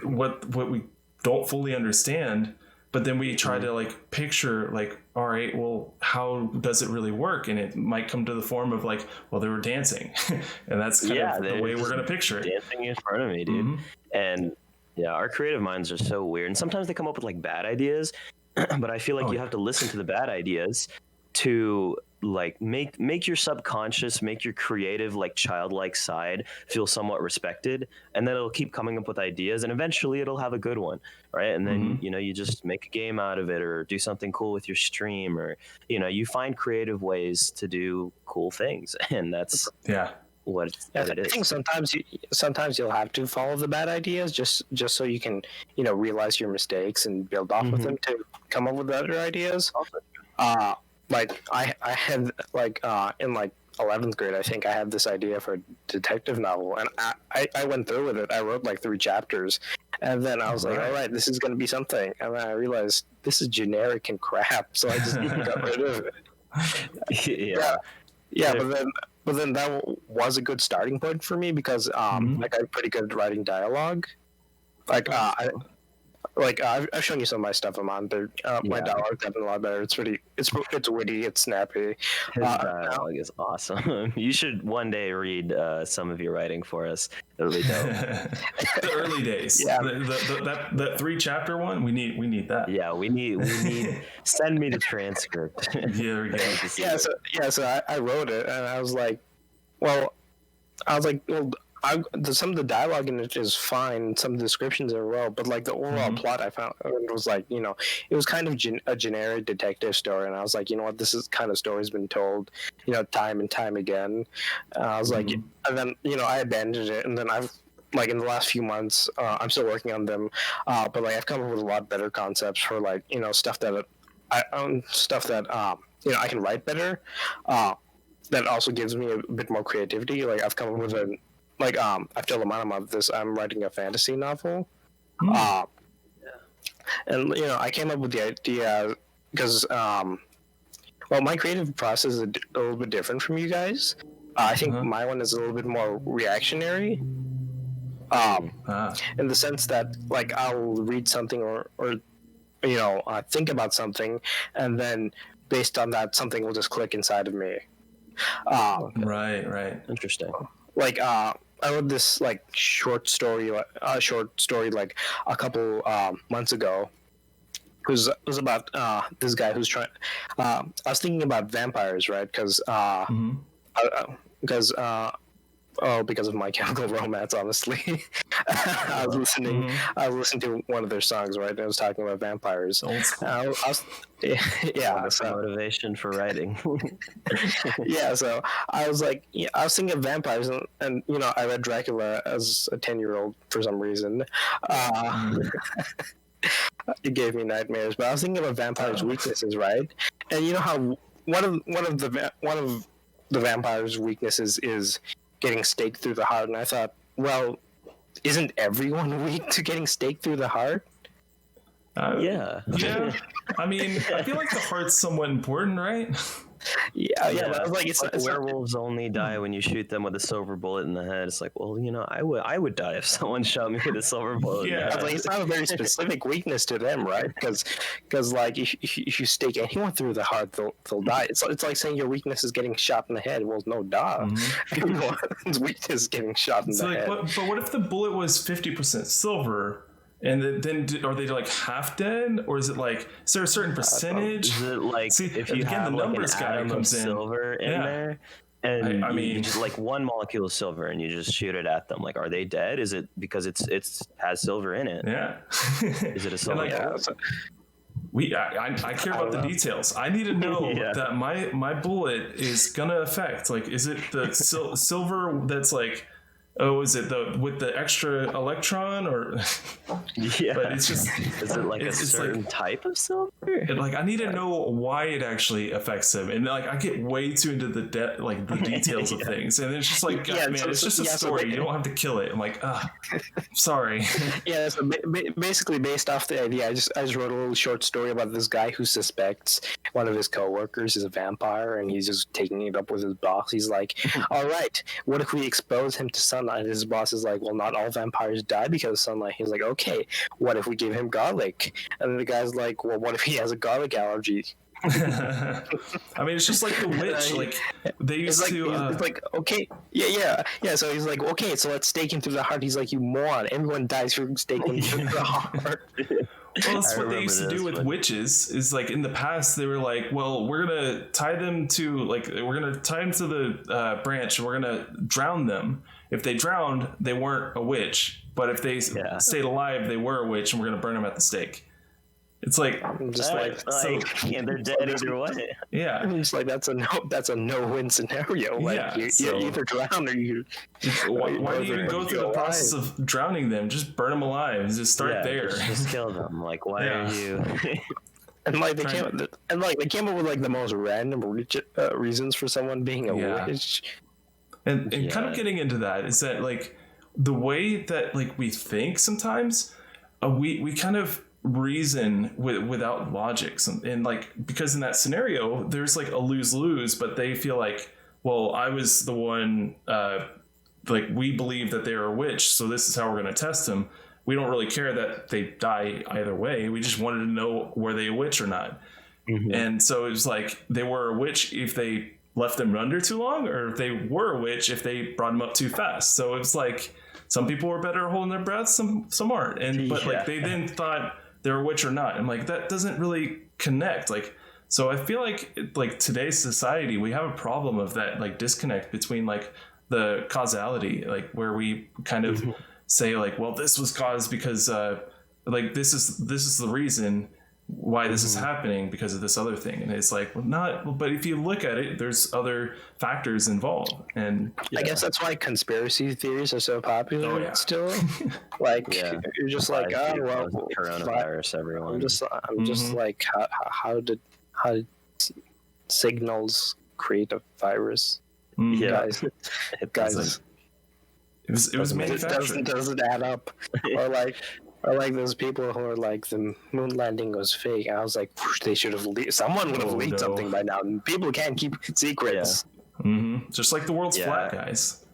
what we don't fully understand. But then we try to like picture like, all right, well, how does it really work? And it might come to the form of like, well, they were dancing, and that's kind of the way we're gonna picture it. Dancing in front of me, dude. And yeah, our creative minds are so weird, and sometimes they come up with like bad ideas, but I feel like you have to listen to the bad ideas to like make your subconscious, make your creative like childlike side feel somewhat respected, and then it'll keep coming up with ideas, and eventually it'll have a good one, right? And then you know, you just make a game out of it or do something cool with your stream, or you know, you find creative ways to do cool things, and that's what it is. I think sometimes you'll have to follow the bad ideas just so you can, you know, realize your mistakes and build off of them to come up with better ideas. Like I had like in like 11th grade, I think I had this idea for a detective novel, and I went through with it. I wrote like 3 chapters, and then I was like, all right, this is going to be something. And then I realized this is generic and crap, so I just got rid of it. Yeah, but then that was a good starting point for me because like I'm pretty good at writing dialogue. Like I've shown you some of my stuff, Amaan. My dialogue's gotten a lot better. It's witty, it's snappy. His dialogue is awesome. You should one day read some of your writing for us. It'll be dope. The early days. Yeah. That 3-chapter one, we need that. Yeah, we need send me the transcript. There we go. So I wrote it, and I was like, some of the dialogue in it is fine. Some of the descriptions are well, but like the overall plot, I found it was like, you know, it was kind of a generic detective story, and I was like, you know what, this is kind of story's been told, you know, time and time again. I was like, and then you know, I abandoned it, and then I've like in the last few months, I'm still working on them, but like I've come up with a lot better concepts for like, you know, stuff that you know, I can write better. That also gives me a bit more creativity. Like I've come up with I've told Amaan about this. I'm writing a fantasy novel, and you know, I came up with the idea because, my creative process is a little bit different from you guys. I think my one is a little bit more reactionary, in the sense that like I'll read something or you know, think about something, and then based on that, something will just click inside of me. Right. Interesting. Like I wrote this like short story like a couple months ago. It was about this guy who's trying. I was thinking about vampires, right? Because because of My Chemical Romance, honestly. I was listening to one of their songs, right? And it was talking about vampires. So, motivation for writing. So I was like, I was thinking of vampires, and you know, I read Dracula as a 10-year-old for some reason. It gave me nightmares. But I was thinking about vampires' weaknesses, right? And you know how one of the vampires' weaknesses is getting staked through the heart, and I thought, well, isn't everyone weak to getting staked through the heart? Yeah. I mean, I feel like the heart's somewhat important, right? Yeah. But I was like, it's werewolves only die when you shoot them with a silver bullet in the head. It's like, well, you know, I would die if someone shot me with a silver bullet. Yeah, I was like, it's not a very specific weakness to them, right? Because like if you stake anyone through the heart, they'll die. It's like saying your weakness is getting shot in the head. Well, no, duh. Everyone's weakness is getting shot in the head. But what if the bullet was 50% silver? And then are they like half dead, or is it like, is there a certain percentage? Is it like if you have the numbers like an atom of silver in there, and I mean, just like one molecule of silver, and you just shoot it at them, like, are they dead? Is it because it has silver in it? Yeah. Is it a silver? I care about the details. I need to know that my bullet is gonna affect. Like, is it the silver that's like Oh, is it the with the extra electron or? Yeah. But it's just, is it like a certain type of silver? Like I need to know why it actually affects him, and like I get way too into the the details of things, and it's just like, man, it's just a story. You don't have to kill it. I'm like, sorry. Yeah, so basically based off the idea, I just wrote a little short story about this guy who suspects one of his coworkers is a vampire, and he's just taking it up with his boss. He's like, all right, what if we expose him to sunlight? And his boss is like, well, not all vampires die because of sunlight. He's like, okay, what if we give him garlic? And the guy's like, well, what if he has a garlic allergy? I mean, it's just like the witch. Like they used to. It's like, okay, yeah. So he's like, okay, so let's stake him through the heart. He's like, you moron! Everyone dies from staking through the heart. Well, that's what they used to do with witches. Is like in the past they were like, well, we're gonna tie them to the branch, and we're gonna drown them. If they drowned, they weren't a witch. But if they stayed alive, they were a witch, and we're gonna burn them at the stake. It's like I'm just and they're dead either way. Yeah, I'm just like that's a no-win scenario. Like you either drown or you. Why do you even go through the process of drowning them? Just burn them alive. Just start there. Just kill them. Like why are you? And like they came up with like the most random reasons for someone being a witch. And kind of getting into that is that like the way that like we think sometimes, we kind of reason without logic, and like because in that scenario there's like a lose-lose, but they feel like, well, I was the one, like we believe that they're a witch, so this is how we're going to test them. We don't really care that they die either way. We just wanted to know were they a witch or not. And so it was like they were a witch if they left them under too long, or if they were a witch if they brought them up too fast. So it's like some people were better holding their breath, some aren't, and but like they then thought they're a witch or not. I'm like, that doesn't really connect. Like, so I feel like today's society, we have a problem of that, like disconnect between like the causality, like where we kind of say like, well, this was caused because like this is the reason why this is happening because of this other thing. And it's like, well, not, but if you look at it, there's other factors involved. And I guess that's why conspiracy theories are so popular still. Like you're just like, oh well, coronavirus, everyone. I'm just like, how did signals create a virus? Guys, it was manufactured. It doesn't add up. Or like those people who are like the moon landing was fake. And I was like, they should have someone would have leaked something by now. People can't keep secrets. Just like the world's flat, guys.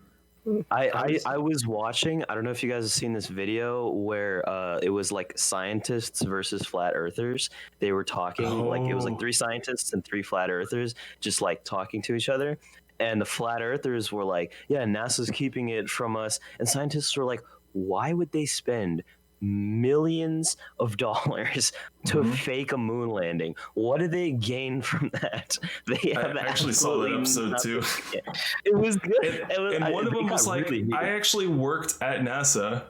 I was watching, I don't know if you guys have seen this video where it was like scientists versus flat earthers. They were talking like it was like 3 scientists and 3 flat earthers just like talking to each other. And the flat earthers were like, yeah, NASA's keeping it from us. And scientists were like, why would they spend millions of dollars to fake a moon landing? What do they gain from that? They have I actually saw that episode too. It was good. And one of them was like, I actually worked at NASA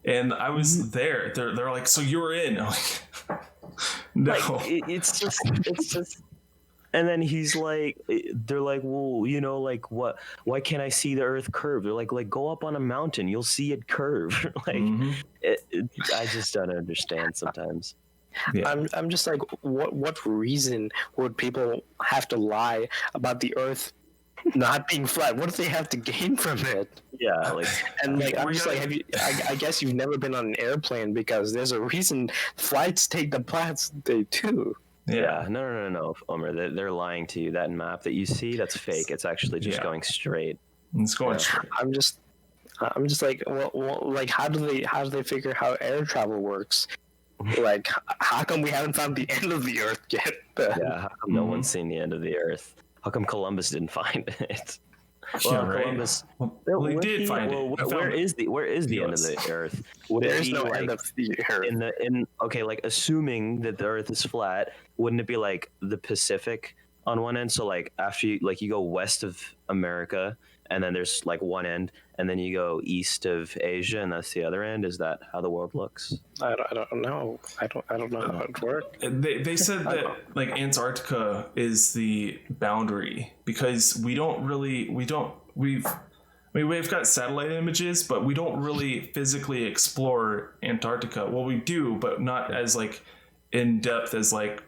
and I was there. They're like, so you were in? I'm like, no. Like, it's just and then he's like, they're like, well, you know, like what? Why can't I see the Earth curve? They're like, go up on a mountain, you'll see it curve. Like, I just don't understand sometimes. I'm just like, what reason would people have to lie about the Earth not being flat? What do they have to gain from it? Yeah, like, and like I'm just like, I guess you've never been on an airplane because there's a reason flights take the plats they do. Yeah, no, Umar, they're lying to you. That map that you see, that's fake. It's actually just going straight. It's going straight. I'm just like, well, like how do they figure how air travel works? Like, how come we haven't found the end of the Earth yet? Yeah, how come no one's seen the end of the Earth? How come Columbus didn't find it? Well, Columbus. Well, he did find it. Where is the end of the Earth? There's no end of the Earth. Okay, like assuming that the Earth is flat, wouldn't it be like the Pacific on one end? So like after you go west of America, and then there's like one end, and then you go east of Asia, and that's the other end. Is that how the world looks? I don't know. I don't know how it works. They said that like Antarctica is the boundary because we've I mean, we've got satellite images, but we don't really physically explore Antarctica. Well, we do, but not as like in depth as like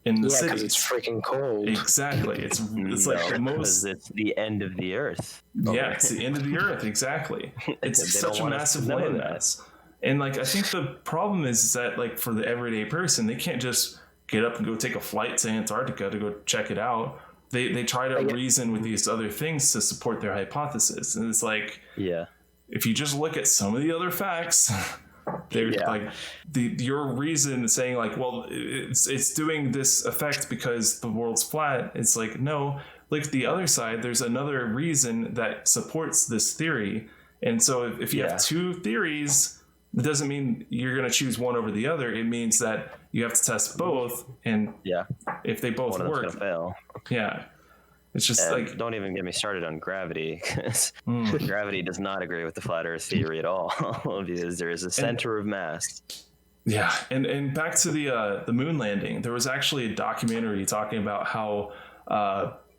in the cities. Because it's freaking cold. Exactly. It's like the most. It's the end of the earth. Yeah, it's the end of the earth. Exactly. It's such a massive landmass. And like, I think the problem is that like for the everyday person, they can't just get up and go take a flight to Antarctica to go check it out. They try to reason with these other things to support their hypothesis, and it's like, if you just look at some of the other facts, they're like your reason saying like, well, it's doing this effect because the world's flat. It's like, no, look at the other side. There's another reason that supports this theory, and so if you have two theories, it doesn't mean you're going to choose one over the other. It means that you have to test both, and if they both work, gonna fail. It's just like, don't even get me started on gravity, because gravity does not agree with the flat Earth theory at all, because there is a center of mass. Yeah, and back to the moon landing, there was actually a documentary talking about how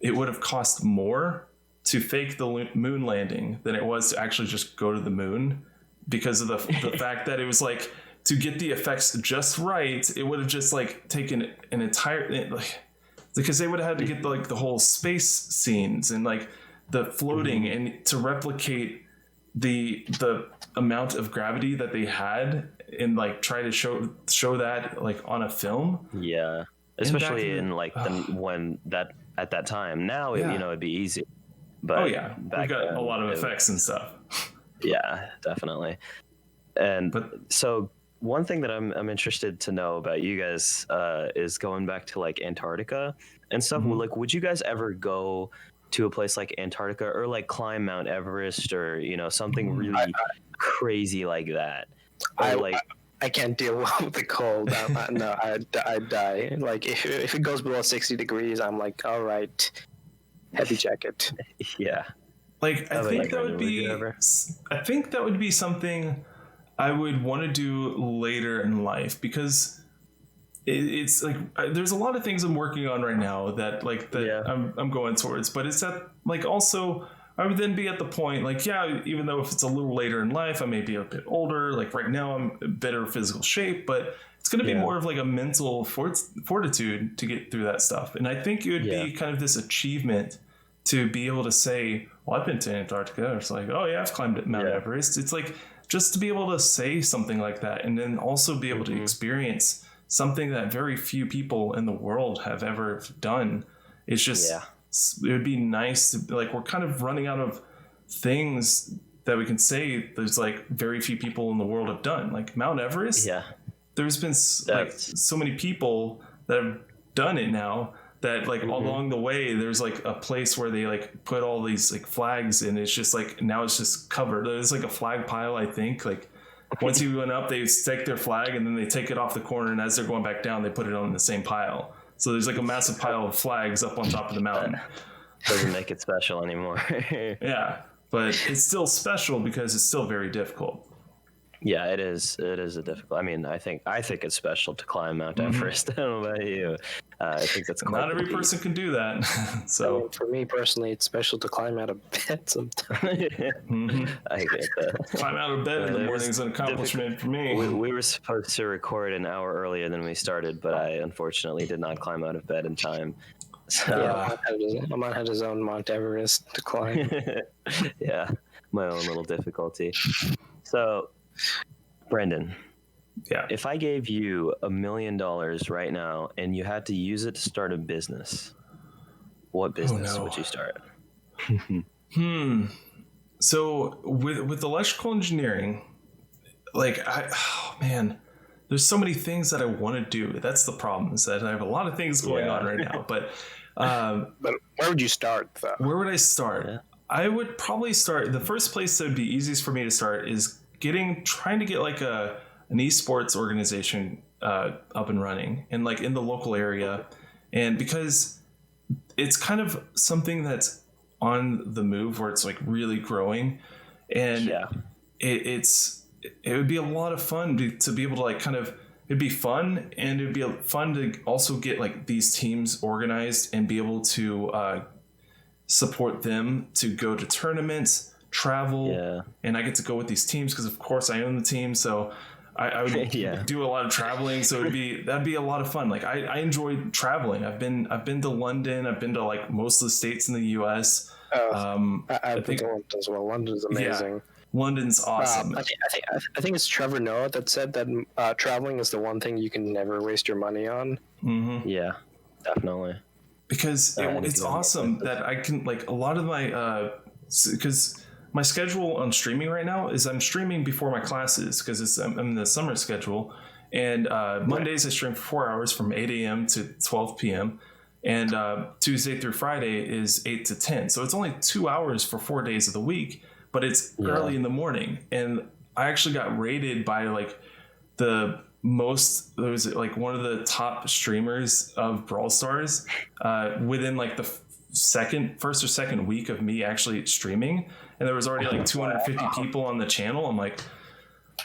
it would have cost more to fake the moon landing than it was to actually just go to the moon. Because of the fact that it was like, to get the effects just right, it would have just like taken an entire, like, because they would have had to get like the whole space scenes and like the floating and to replicate the amount of gravity that they had and like try to show that like on a film. Yeah, especially in like when that at that time. Now it'd be easy. But we've got a lot of effects and stuff. Yeah, definitely. So one thing that I'm interested to know about you guys is going back to like Antarctica and stuff. Like, would you guys ever go to a place like Antarctica or like climb Mount Everest or something really crazy like that? I can't deal with the cold. No, I'd die. Like if it goes below 60 degrees, I'm like, all right, heavy jacket. Yeah. Like, I think that would be something I would want to do later in life, because it's like there's a lot of things I'm working on right now that I'm going towards, but it's that like also I would then be at the point like, even though if it's a little later in life, I may be a bit older, like right now I'm in better physical shape, but it's going to be more of like a mental fortitude to get through that stuff. And I think it would be kind of this achievement to be able to say, well, I've been to Antarctica. It's like, oh yeah, I've climbed Mount Everest. It's like just to be able to say something like that, and then also be able to experience something that very few people in the world have ever done. It's just, it would be nice to, like, we're kind of running out of things that we can say there's like very few people in the world have done. Like Mount Everest, there's been like so many people that have done it now. That like along the way, there's like a place where they like put all these like flags, and it's just like now it's just covered. There's like a flag pile, I think. Like once you went up, they stake their flag and then they take it off the corner, and as they're going back down, they put it on the same pile. So there's like a massive pile of flags up on top of the mountain. Doesn't make it special anymore. Yeah, but it's still special because it's still very difficult. Yeah, it is. It is a difficult. I mean, I think it's special to climb Mount Everest. I don't know about you. I think that's not every person can do that. So for me personally, it's special to climb out of bed sometimes. I get that. Climb out of bed in the morning is an accomplishment for me. We were supposed to record an hour earlier than we started, but I unfortunately did not climb out of bed in time. So Amaan had his own Mount Everest to climb. Yeah, my own little difficulty. So, Brendan, if I gave you $1 million right now and you had to use it to start a business, what business would you start? So with electrical engineering, like there's so many things that I want to do. That's the problem, is that I have a lot of things going on right now. But where would you start, though? Where would I start? Yeah. I would probably start. The first place that would be easiest for me to start is trying to get like an esports organization up and running, and like in the local area, and because it's kind of something that's on the move where it's like really growing, and it would be a lot of fun to be able to like it'd be fun, and it'd be fun to also get like these teams organized and be able to support them to go to tournaments, travel, and I get to go with these teams because, of course, I own the team. So I would do a lot of traveling. So that'd be a lot of fun. Like I enjoy traveling. I've been to London. I've been to like most of the states in the U.S. I've been to London as well. London's amazing. Yeah, London's awesome. I think it's Trevor Noah that said that traveling is the one thing you can never waste your money on. Mm-hmm. Yeah, definitely. Because it's awesome that I can, like, a lot of my because my schedule on streaming right now is I'm streaming before my classes because I'm in the summer schedule, and Mondays I stream for 4 hours from 8 a.m. to 12 p.m. and Tuesday through Friday is 8 to 10. So it's only 2 hours for 4 days of the week, but it's early in the morning. And I actually got rated by like there was like one of the top streamers of Brawl Stars within like the first or second week of me actually streaming, and there was already like 250 people on the channel. I'm like,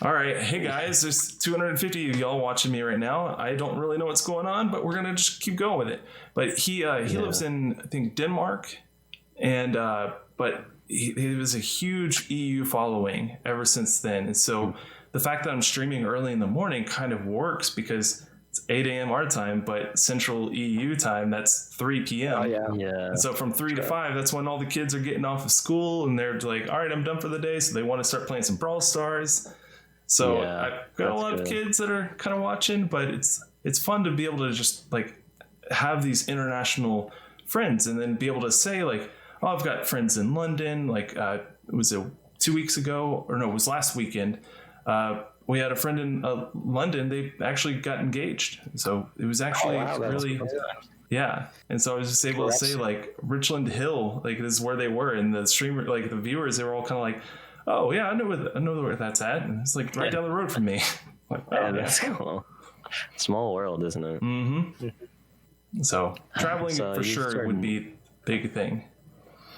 all right, hey guys, there's 250 of y'all watching me right now. I don't really know what's going on, but we're gonna just keep going with it. But he lives in, I think, Denmark, and but he was a huge EU following ever since then. And so the fact that I'm streaming early in the morning kind of works because it's 8 a.m. our time, but Central EU time, that's 3 p.m. Oh, yeah. And so from 3 to 5, that's when all the kids are getting off of school and they're like, all right, I'm done for the day. So they want to start playing some Brawl Stars. So I've got a lot of kids that are kind of watching, but it's fun to be able to just like have these international friends and then be able to say like, oh, I've got friends in London. Like it was 2 weeks ago, or no, it was last weekend. We had a friend in London. They actually got engaged. So it was actually really, And so I was just able to say like Richland Hill, like this is where they were, and the streamer, like the viewers, they were all kind of like, oh yeah, I know where that's at, and it's like right down the road from me. Like, oh, that's cool. Small world, isn't it? Mm-hmm. So traveling for sure would be a big thing.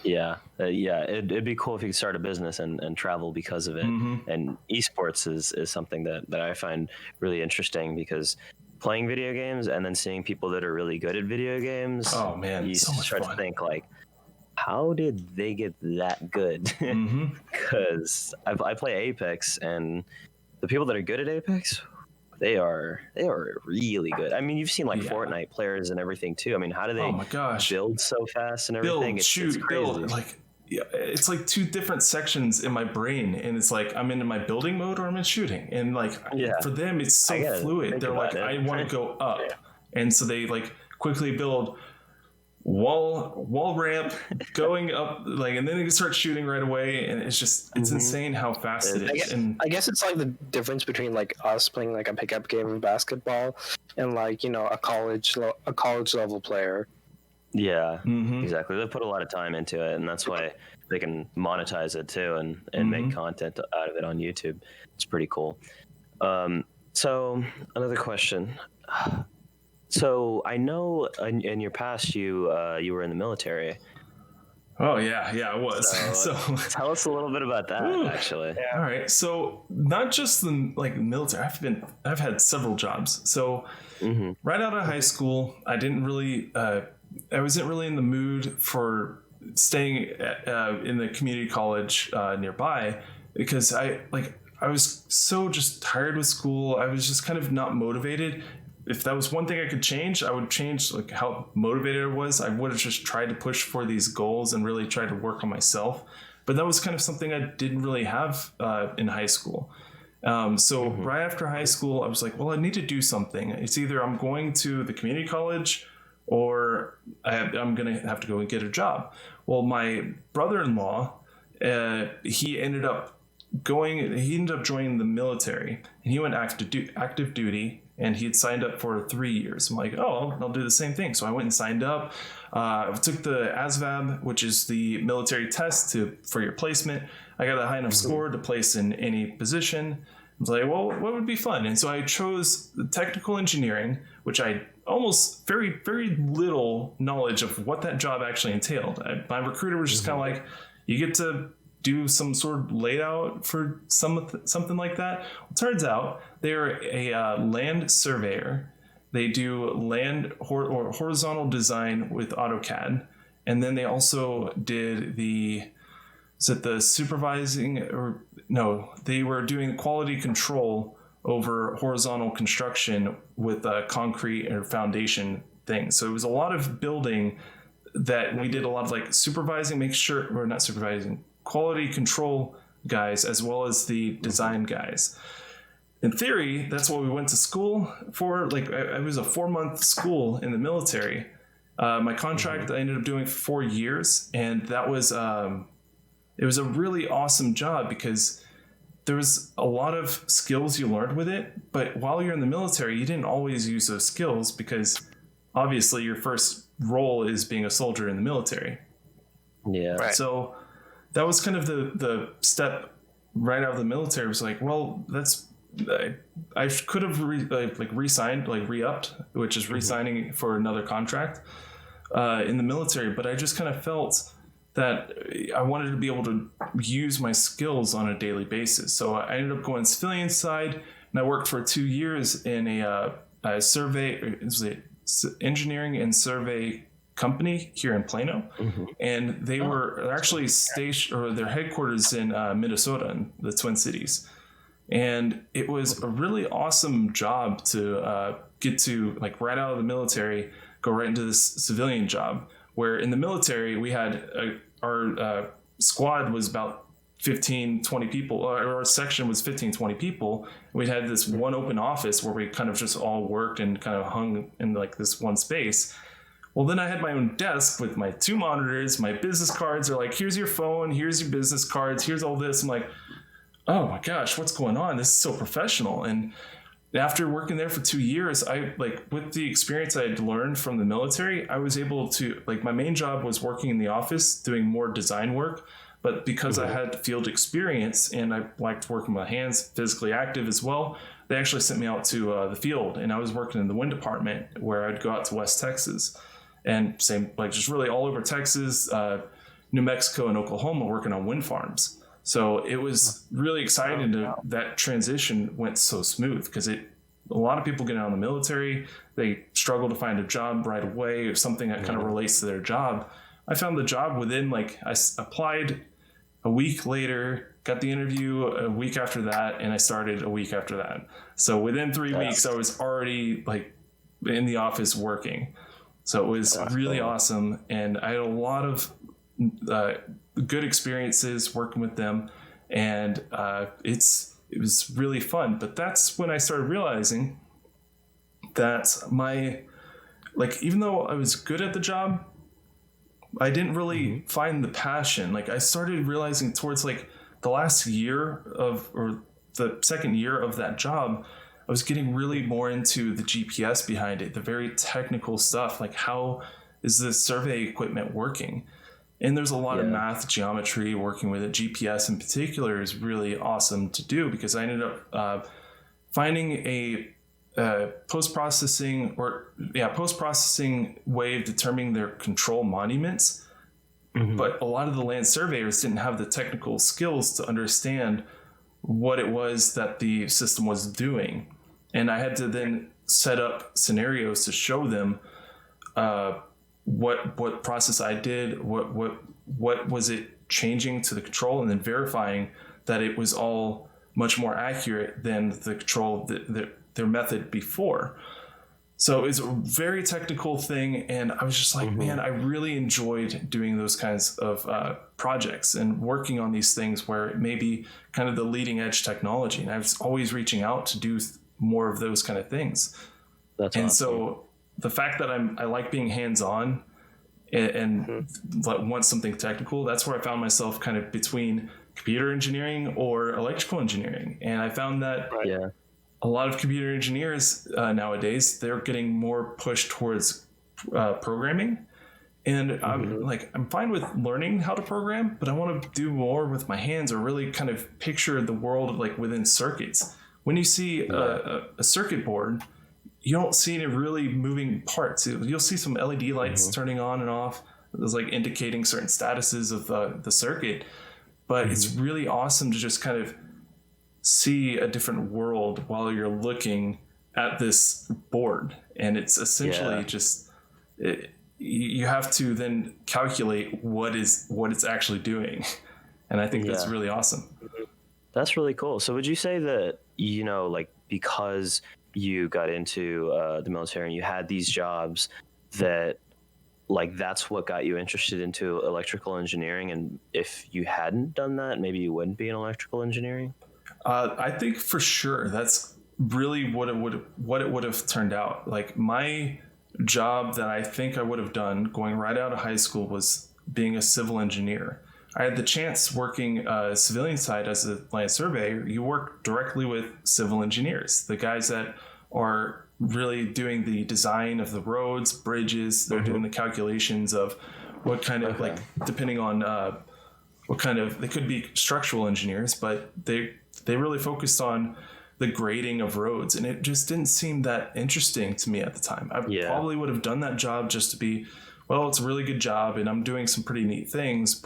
Yeah, it'd be cool if you could start a business and travel because of it. Mm-hmm. And esports is something that I find really interesting because playing video games and then seeing people that are really good at video games. Oh man, you so much start fun. to think like, how did they get that good? Because I play Apex, and the people that are good at Apex, they are really good. I mean, you've seen like Fortnite players and everything too. I mean, how do they build so fast and everything? It's crazy. Build. Like, it's like two different sections in my brain, and it's like I'm in my building mode or I'm in shooting, and like for them it's so fluid. They're like, I want to go up, and so they like quickly build wall ramp going up, like, and then they start shooting right away, and it's just it's insane how fast it is. I guess it's like the difference between like us playing like a pickup game of basketball and like, you know, a college level player. Yeah, exactly. They put a lot of time into it, and that's why they can monetize it too and make content out of it on YouTube. It's pretty cool. So another question. So I know in your past you were in the military. Oh yeah, I was. So tell us a little bit about that, actually. Yeah. All right. So not just the like military. I've had several jobs. So right out of high school, I wasn't really in the mood for staying in the community college nearby because I was so just tired with school. I was just kind of not motivated. If that was one thing I could change, I would change like how motivated I was. I would have just tried to push for these goals and really try to work on myself. But that was kind of something I didn't really have in high school. So right after high school, I was like, well, I need to do something. It's either I'm going to the community college or I'm going to have to go and get a job. Well, my brother-in-law, he ended up joining the military, and he went active duty. And he had signed up for 3 years. I'm like, oh, I'll do the same thing. So I went and signed up. I took the ASVAB, which is the military test for your placement. I got a high enough score to place in any position. I was like, well, what would be fun? And so I chose the technical engineering, which I almost very, very little knowledge of what that job actually entailed. My recruiter was just kind of like, you get to do some sort of layout for something like that. Well, turns out they're a land surveyor. They do land or horizontal design with AutoCAD, and then they also did is it the supervising, or no, they were doing quality control over horizontal construction with concrete or foundation things. So it was a lot of building that we did a lot of like supervising, make sure we're not supervising, quality control guys as well as the design guys. In theory, that's what we went to school for. Like I was a 4-month school in the military. My contract I ended up doing for 4 years, and that was it was a really awesome job because there was a lot of skills you learned with it. But while you're in the military, you didn't always use those skills because obviously your first role is being a soldier in the military. Yeah. Right. So that was kind of the step right out of the military. It was like, well, I could have re-signed, like re-upped, which is re-signing for another contract in the military. But I just kind of felt that I wanted to be able to use my skills on a daily basis. So I ended up going civilian side, and I worked for 2 years in a survey, it was an engineering and survey company here in Plano, and they were actually stationed, or their headquarters in Minnesota, in the Twin Cities. And it was a really awesome job to get to, like, right out of the military, go right into this civilian job, where in the military we had our squad was about 15, 20 people, or our section was 15, 20 people. We had this one open office where we kind of just all worked and kind of hung in like this one space. Well, then I had my own desk with my 2 monitors, my business cards are like, here's your phone, here's your business cards, here's all this. I'm like, oh my gosh, what's going on? This is so professional. And after working there for 2 years, I, like, with the experience I had learned from the military, I was able to, like, my main job was working in the office doing more design work. But because I had field experience and I liked working with my hands, physically active as well, they actually sent me out to the field, and I was working in the wind department where I'd go out to West Texas and same, like, just really all over Texas, New Mexico and Oklahoma, working on wind farms. So it was really exciting that transition went so smooth, because a lot of people get out of the military, they struggle to find a job right away or something that kind of relates to their job. I found the job within, like, I applied a week later, got the interview a week after that, and I started a week after that. So within 3 weeks, I was already, like, in the office working. So it was really awesome, and I had a lot of good experiences working with them, and it was really fun. But that's when I started realizing that even though I was good at the job, I didn't really find the passion. Like, I started realizing towards, like, the last year or the second year of that job, I was getting really more into the GPS behind it, the very technical stuff, like, how is this survey equipment working? And there's a lot of math, geometry, working with it. GPS in particular is really awesome to do, because I ended up finding a post-processing way of determining their control monuments. But a lot of the land surveyors didn't have the technical skills to understand what it was that the system was doing. And I had to then set up scenarios to show them what process I did, what was it changing to the control, and then verifying that it was all much more accurate than the control, their method before. So it's a very technical thing, and I was just like, man, I really enjoyed doing those kinds of projects and working on these things where it may be kind of the leading edge technology. And I was always reaching out to do more of those kind of things. That's awesome. So the fact that I like being hands-on and want something technical, that's where I found myself kind of between computer engineering or electrical engineering. And I found that a lot of computer engineers nowadays, they're getting more pushed towards programming. And I'm fine with learning how to program, but I want to do more with my hands, or really kind of picture the world like within circuits. When you see a circuit board, you don't see any really moving parts. You'll see some LED lights turning on and off. It's like indicating certain statuses of the circuit. But it's really awesome to just kind of see a different world while you're looking at this board. And it's essentially you have to then calculate what it's actually doing. And I think that's really awesome. That's really cool. So would you say that, like, because you got into the military and you had these jobs, that like that's what got you interested into electrical engineering, and if you hadn't done that, maybe you wouldn't be in electrical engineering? I think for sure that's really what it would have turned out. Like my job that I think I would have done going right out of high school was being a civil engineer. I had the chance working civilian side as a land surveyor. You work directly with civil engineers, the guys that are really doing the design of the roads, bridges. They're doing the calculations of what kind of like, depending on what kind of, they could be structural engineers, but they really focused on the grading of roads, and it just didn't seem that interesting to me at the time. I probably would have done that job just to be, well, it's a really good job and I'm doing some pretty neat things,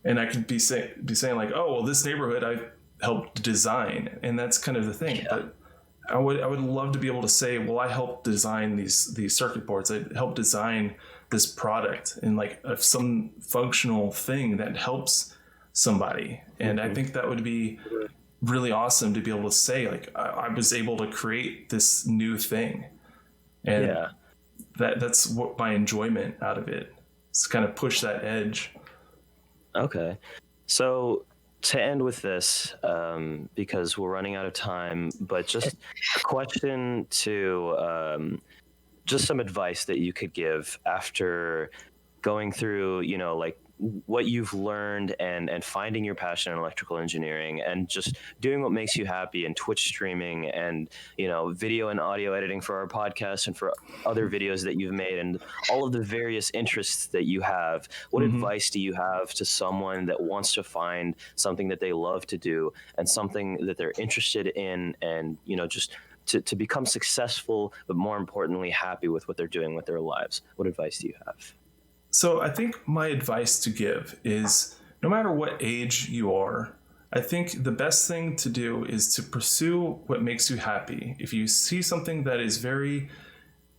and I could be saying like, oh, well, this neighborhood I helped design, and that's kind of the thing. But I would love to be able to say, well, I helped design these circuit boards. I helped design this product and like some functional thing that helps somebody. And I think that would be really awesome to be able to say, like, I was able to create this new thing. And that's what my enjoyment out of it. It's kind of push that edge. Okay. So to end with this, because we're running out of time, but just a question to just some advice that you could give after going through, like what you've learned and finding your passion in electrical engineering and just doing what makes you happy and Twitch streaming and, video and audio editing for our podcast and for other videos that you've made and all of the various interests that you have. What advice do you have to someone that wants to find something that they love to do and something that they're interested in and, just to become successful, but more importantly, happy with what they're doing with their lives? What advice do you have? So I think my advice to give is, no matter what age you are, I think the best thing to do is to pursue what makes you happy. If you see something that is very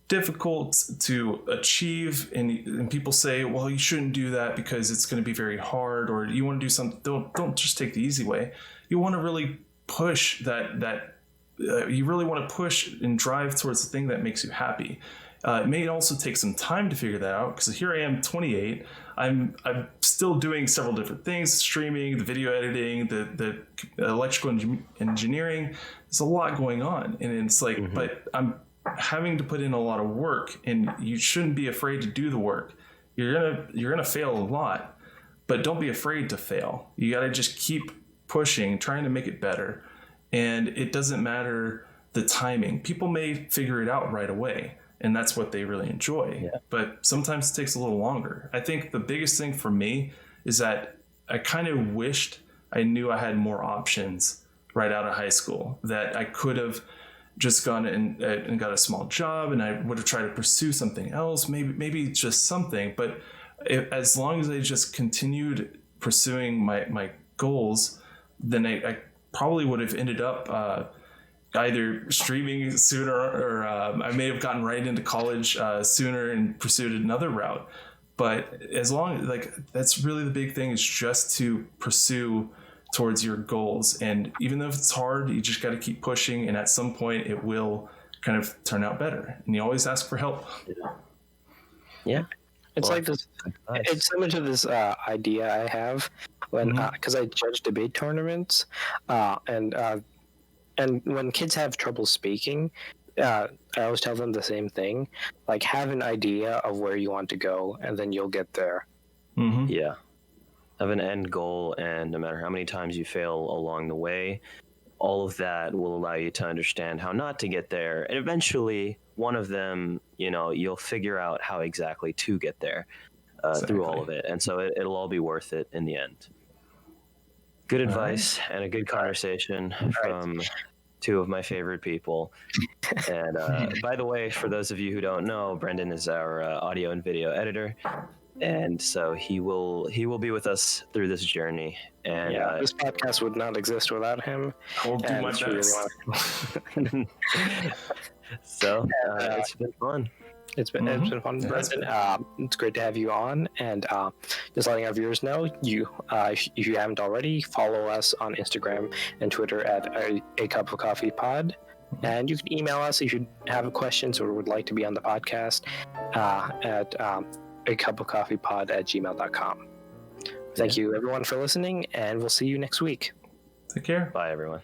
difficult to achieve and people say, well, you shouldn't do that because it's going to be very hard, or you want to do something, don't just take the easy way. You want to really push you really want to push and drive towards the thing that makes you happy. It may also take some time to figure that out, because here I am, 28. I'm still doing several different things: streaming, the video editing, the electrical engineering. There's a lot going on, and it's like, but I'm having to put in a lot of work, and you shouldn't be afraid to do the work. You're gonna fail a lot, but don't be afraid to fail. You got to just keep pushing, trying to make it better, and it doesn't matter the timing. People may figure it out right away, and that's what they really enjoy. But sometimes it takes a little longer. I think the biggest thing for me is that I kind of wished I knew I had more options right out of high school, that I could have just gone and got a small job, and I would have tried to pursue something else, maybe just something. But as long as I just continued pursuing my goals, then I probably would have ended up either streaming sooner, or I may have gotten right into college sooner and pursued another route. But as long as, like, that's really the big thing, is just to pursue towards your goals. And even though it's hard, you just got to keep pushing, and at some point it will kind of turn out better. And you always ask for help. It's like this. It's similar to this idea I have when, because I judge debate tournaments, and when kids have trouble speaking, I always tell them the same thing: like, have an idea of where you want to go, and then you'll get there. Yeah, have an end goal, and no matter how many times you fail along the way, all of that will allow you to understand how not to get there, and eventually one of them, you'll figure out how exactly to get there through all of it, and so it'll all be worth it in the end. Good advice and a good conversation from two of my favorite people. And by the way, for those of you who don't know, Brendan is our audio and video editor, and so he will be with us through this journey. And this podcast would not exist without him. I'll do my best. So it's been fun. It's been fun, Brendan. It's great to have you on, and just letting our viewers know, if you haven't already, follow us on Instagram and Twitter at acupofcoffeepod, and you can email us if you have questions or would like to be on the podcast at acupofcoffeepod@gmail.com. Thank you, everyone, for listening, and we'll see you next week. Take care. Bye, everyone.